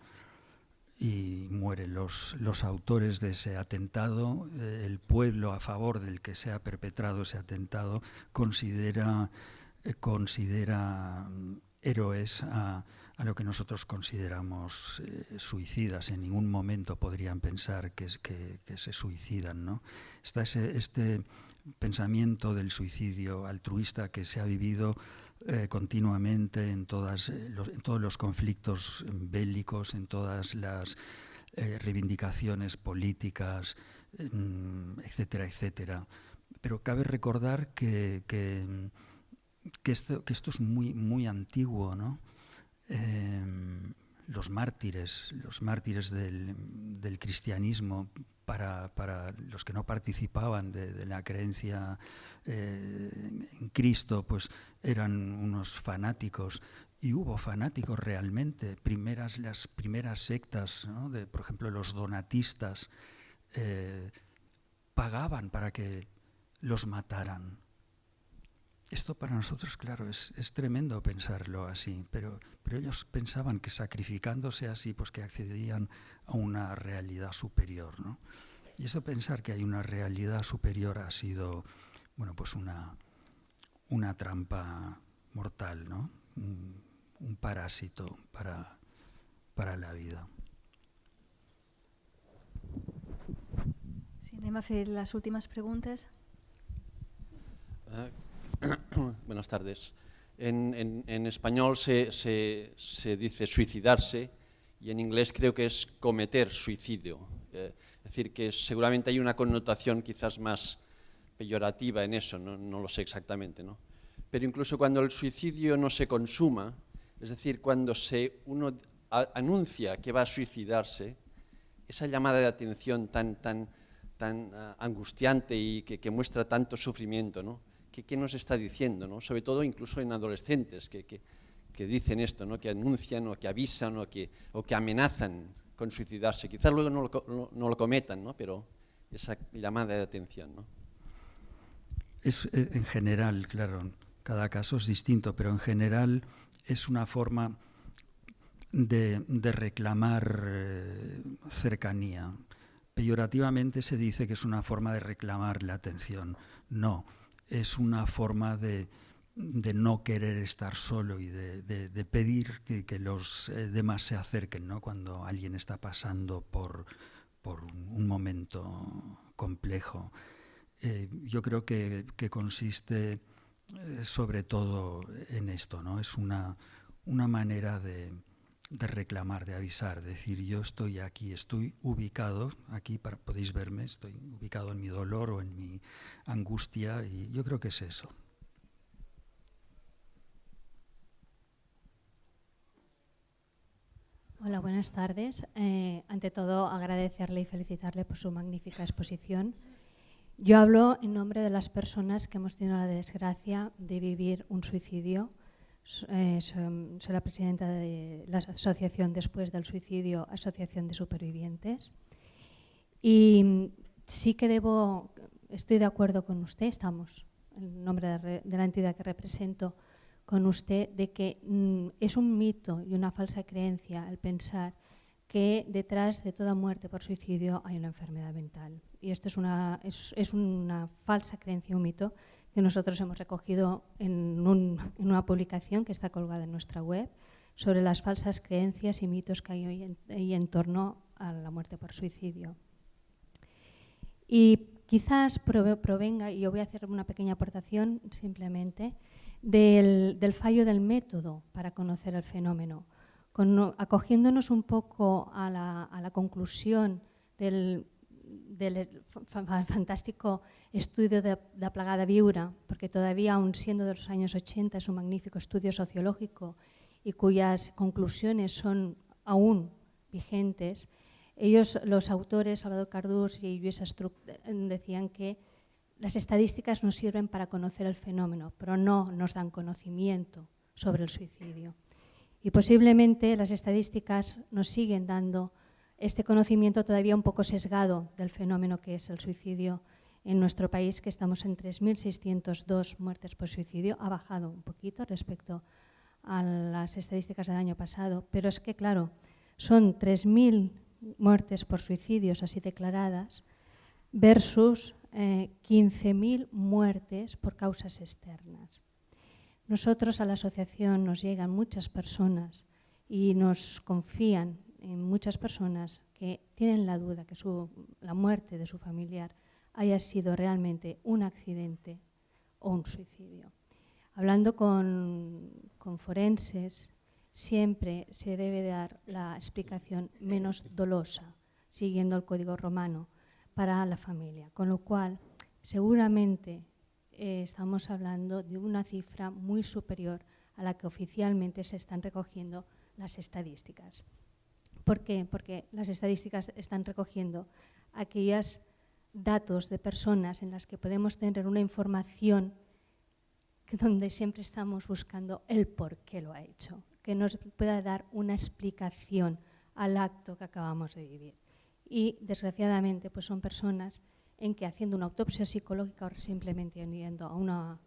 y mueren los autores de ese atentado, el pueblo a favor del que se ha perpetrado ese atentado considera héroes a lo que nosotros consideramos suicidas. En ningún momento podrían pensar que se suicidan, ¿no? Está este pensamiento del suicidio altruista que se ha vivido continuamente en todos los conflictos bélicos, en todas las reivindicaciones políticas, etcétera, etcétera. Pero cabe recordar que esto es muy, muy antiguo, ¿no? Los mártires del cristianismo, para los que no participaban de la creencia en Cristo, pues eran unos fanáticos, y hubo fanáticos realmente. Las primeras sectas, ¿no?, por ejemplo, los donatistas, pagaban para que los mataran. Esto para nosotros, claro, es tremendo pensarlo así, pero ellos pensaban que sacrificándose así, pues que accedían a una realidad superior, ¿no? Y eso, pensar que hay una realidad superior, ha sido, bueno, pues una trampa mortal, ¿no? Un parásito para la vida. Sí, anem a fer les últimes preguntes. Buenas tardes. En español se dice suicidarse, y en inglés creo que es cometer suicidio. Es decir, que seguramente hay una connotación quizás más peyorativa en eso, no lo sé exactamente, ¿no? Pero incluso cuando el suicidio no se consuma, es decir, cuando uno anuncia que va a suicidarse, esa llamada de atención tan angustiante y que muestra tanto sufrimiento, ¿no? ¿Qué nos está diciendo, ¿no? Sobre todo incluso en adolescentes que dicen esto, ¿no?, que anuncian o que avisan o que amenazan con suicidarse. Quizás luego no lo cometan, ¿no?, pero esa llamada de atención, ¿no? Es, en general, claro, cada caso es distinto, pero en general es una forma de reclamar cercanía. Peyorativamente se dice que es una forma de reclamar la atención. No, es una forma de no querer estar solo y de pedir que los demás se acerquen, ¿no? Cuando alguien está pasando por un momento complejo. Yo creo que consiste sobre todo en esto, ¿no? Es una manera de reclamar, de avisar, decir yo estoy aquí, estoy ubicado aquí, podéis verme, estoy ubicado en mi dolor o en mi angustia, y yo creo que es eso. Hola, buenas tardes. Ante todo, agradecerle y felicitarle por su magnífica exposición. Yo hablo en nombre de las personas que hemos tenido la desgracia de vivir un suicidio. Soy la presidenta de la asociación Después del Suicidio, Asociación de Supervivientes. Y sí que estoy de acuerdo con usted, estamos, en nombre de la entidad que represento, con usted, de que es un mito y una falsa creencia el pensar que detrás de toda muerte por suicidio hay una enfermedad mental. Y esto es una falsa creencia, un mito, que nosotros hemos recogido en una publicación que está colgada en nuestra web sobre las falsas creencias y mitos que hay hoy en torno a la muerte por suicidio. Y quizás provenga, y yo voy a hacer una pequeña aportación simplemente, del fallo del método para conocer el fenómeno. Acogiéndonos un poco a la conclusión del fantástico estudio de la plaga de viure, porque todavía, aun siendo de los años 80, es un magnífico estudio sociológico y cuyas conclusiones son aún vigentes. Ellos, los autores, Salvador Cardús y Lluís Estruch, decían que las estadísticas nos sirven para conocer el fenómeno, pero no nos dan conocimiento sobre el suicidio. Y posiblemente las estadísticas nos siguen dando este conocimiento todavía un poco sesgado del fenómeno que es el suicidio en nuestro país, que estamos en 3.602 muertes por suicidio. Ha bajado un poquito respecto a las estadísticas del año pasado, pero es que, claro, son 3.000 muertes por suicidios así declaradas versus 15.000 muertes por causas externas. Nosotros a la asociación nos llegan muchas personas y nos confían en muchas personas que tienen la duda que la muerte de su familiar haya sido realmente un accidente o un suicidio. Hablando con forenses, siempre se debe dar la explicación menos dolosa, siguiendo el código romano, para la familia, con lo cual seguramente estamos hablando de una cifra muy superior a la que oficialmente se están recogiendo las estadísticas. ¿Por qué? Porque las estadísticas están recogiendo aquellos datos de personas en las que podemos tener una información donde siempre estamos buscando el por qué lo ha hecho, que nos pueda dar una explicación al acto que acabamos de vivir. Y desgraciadamente pues son personas en que haciendo una autopsia psicológica o simplemente yendo a una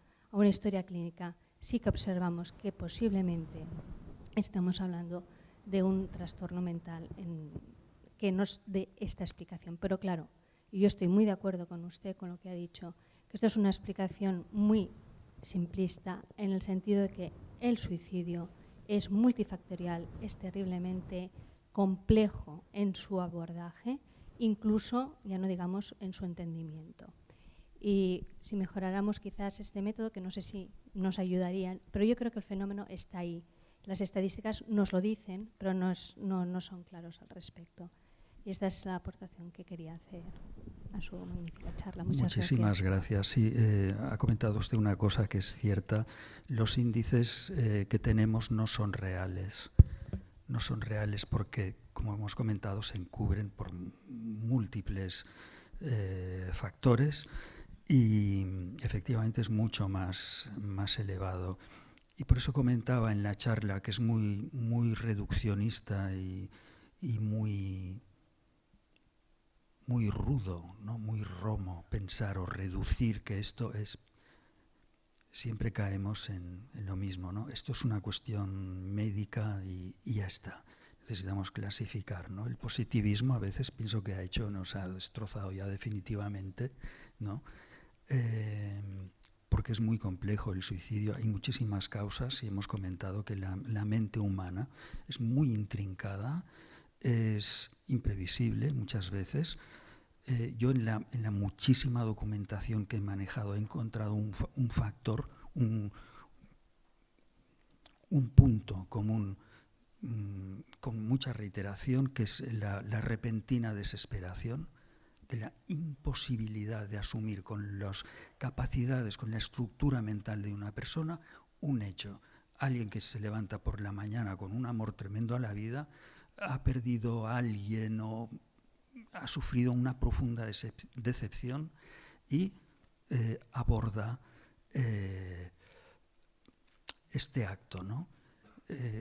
historia clínica sí que observamos que posiblemente estamos hablando de un trastorno mental que nos dé esta explicación. Pero claro, y yo estoy muy de acuerdo con usted, con lo que ha dicho, que esto es una explicación muy simplista en el sentido de que el suicidio es multifactorial, es terriblemente complejo en su abordaje, incluso, ya no digamos, en su entendimiento. Y si mejoráramos quizás este método, que no sé si nos ayudarían, pero yo creo que el fenómeno está ahí. Las estadísticas nos lo dicen, pero no son claros al respecto. Y esta es la aportación que quería hacer a su magnífica charla. Muchísimas gracias. Sí, ha comentado usted una cosa que es cierta. Los índices que tenemos no son reales. No son reales porque, como hemos comentado, se encubren por múltiples factores y efectivamente es mucho más elevado. Y por eso comentaba en la charla que es muy reduccionista y muy rudo, ¿no? Muy romo pensar o reducir que esto es. Siempre caemos en lo mismo, ¿no? Esto es una cuestión médica y ya está. Necesitamos clasificar, ¿no? El positivismo a veces pienso que nos ha destrozado ya definitivamente, ¿no? porque es muy complejo el suicidio. Hay muchísimas causas y hemos comentado que la mente humana es muy intrincada, es imprevisible muchas veces. Yo en la muchísima documentación que he manejado he encontrado un factor, un punto común con mucha reiteración, que es la repentina desesperación, de la imposibilidad de asumir con las capacidades, con la estructura mental de una persona, un hecho. Alguien que se levanta por la mañana con un amor tremendo a la vida, ha perdido a alguien o ha sufrido una profunda decepción y aborda este acto, ¿no?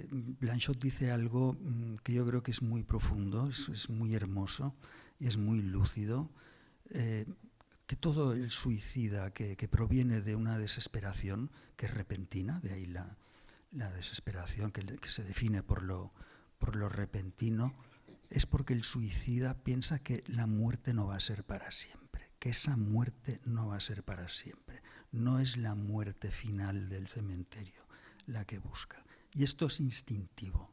Blanchot dice algo que yo creo que es muy profundo, es muy hermoso y es muy lúcido, que todo el suicida que proviene de una desesperación que es repentina, de ahí la desesperación que se define por lo repentino, es porque el suicida piensa que la muerte no va a ser para siempre, que esa muerte no va a ser para siempre. No es la muerte final del cementerio la que busca. Y esto es instintivo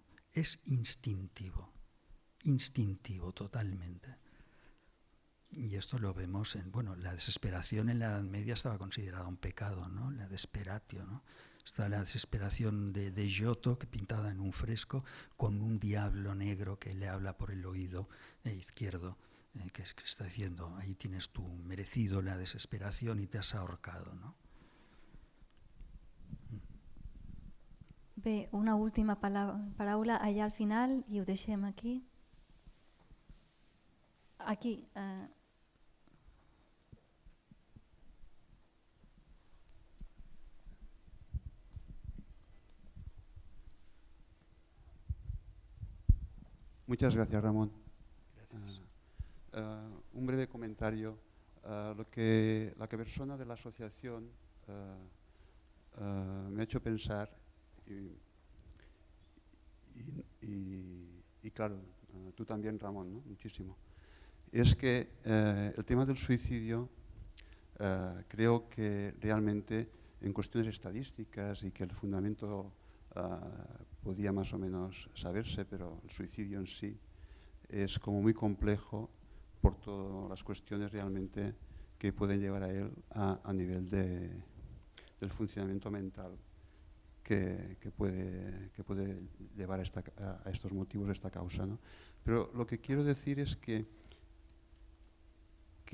totalmente. Y esto lo vemos la desesperación en la Edad Media estaba considerada un pecado, ¿no? La desperatio, ¿no? Está la desesperación de Giotto, que pintada en un fresco, con un diablo negro que le habla por el oído izquierdo, que está diciendo, ahí tienes tú merecido la desesperación y te has ahorcado, ¿no? Bé, una última paraula allà al final i ho deixem aquí. Aquí. Muchas gracias, Ramón. Gracias. Un breve comentario. La persona de la asociación me ha hecho pensar y claro, tú también, Ramón, ¿no? Muchísimo. Es que el tema del suicidio creo que realmente en cuestiones estadísticas y que el fundamento podía más o menos saberse, pero el suicidio en sí es como muy complejo por todas las cuestiones realmente que pueden llevar a él a nivel del funcionamiento mental que puede llevar a estos motivos, a esta causa, ¿no? Pero lo que quiero decir es que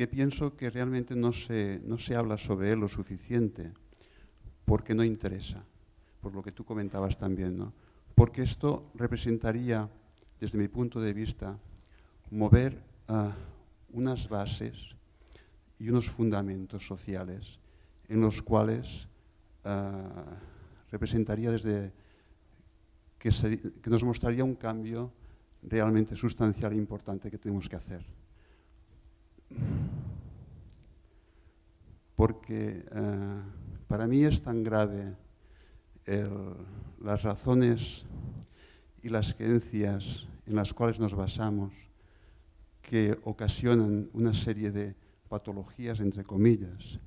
pienso que realmente no se habla sobre él lo suficiente porque no interesa, por lo que tú comentabas también, ¿no? Porque esto representaría, desde mi punto de vista, mover unas bases y unos fundamentos sociales en los cuales representaría que nos mostraría un cambio realmente sustancial e importante que tenemos que hacer. Porque para mí es tan grave las razones y las creencias en las cuales nos basamos que ocasionan una serie de patologías, entre comillas,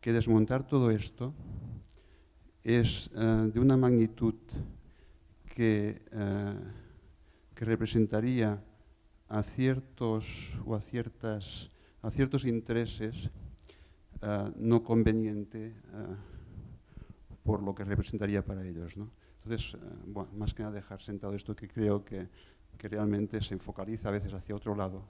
que desmontar todo esto es de una magnitud que representaría a ciertos intereses no conveniente por lo que representaría para ellos, ¿no? Entonces, más que nada dejar sentado esto, que creo que realmente se focaliza a veces hacia otro lado,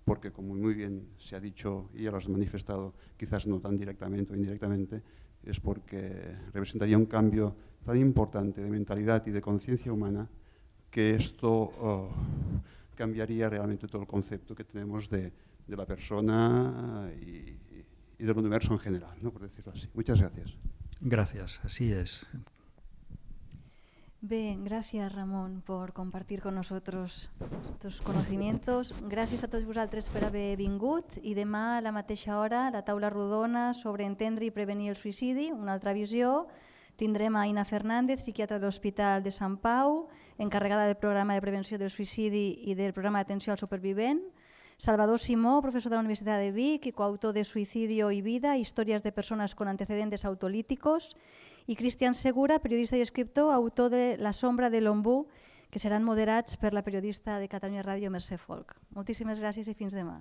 porque como muy bien se ha dicho y ya lo has manifestado, quizás no tan directamente o indirectamente, es porque representaría un cambio tan importante de mentalidad y de conciencia humana que esto cambiaría realmente todo el concepto que tenemos de la persona y del universo en general, ¿no? Por decirlo así. Muchas gracias. Gracias, así es. Bé, gràcies Ramon por compartir con nosotros tus conocimientos. Gràcies a tots vosaltres per haver vingut i demà a la mateixa hora la taula rodona sobre entendre i prevenir el suïcidi, una altra visió. Tindrem a Ina Fernández, psiquiatra de l'Hospital de Sant Pau, encarregada del programa de prevenció del suïcidi i del programa d'atenció al supervivent. Salvador Simó, profesor de la Universidad de Vic y coautor de Suicidio y Vida, Historias de personas con antecedentes autolíticos, i Cristian Segura, periodista i escriptor, autor de La sombra de l'ombú, que seran moderats per la periodista de Catalunya Ràdio Mercè Folk. Moltíssimes gràcies i fins demà.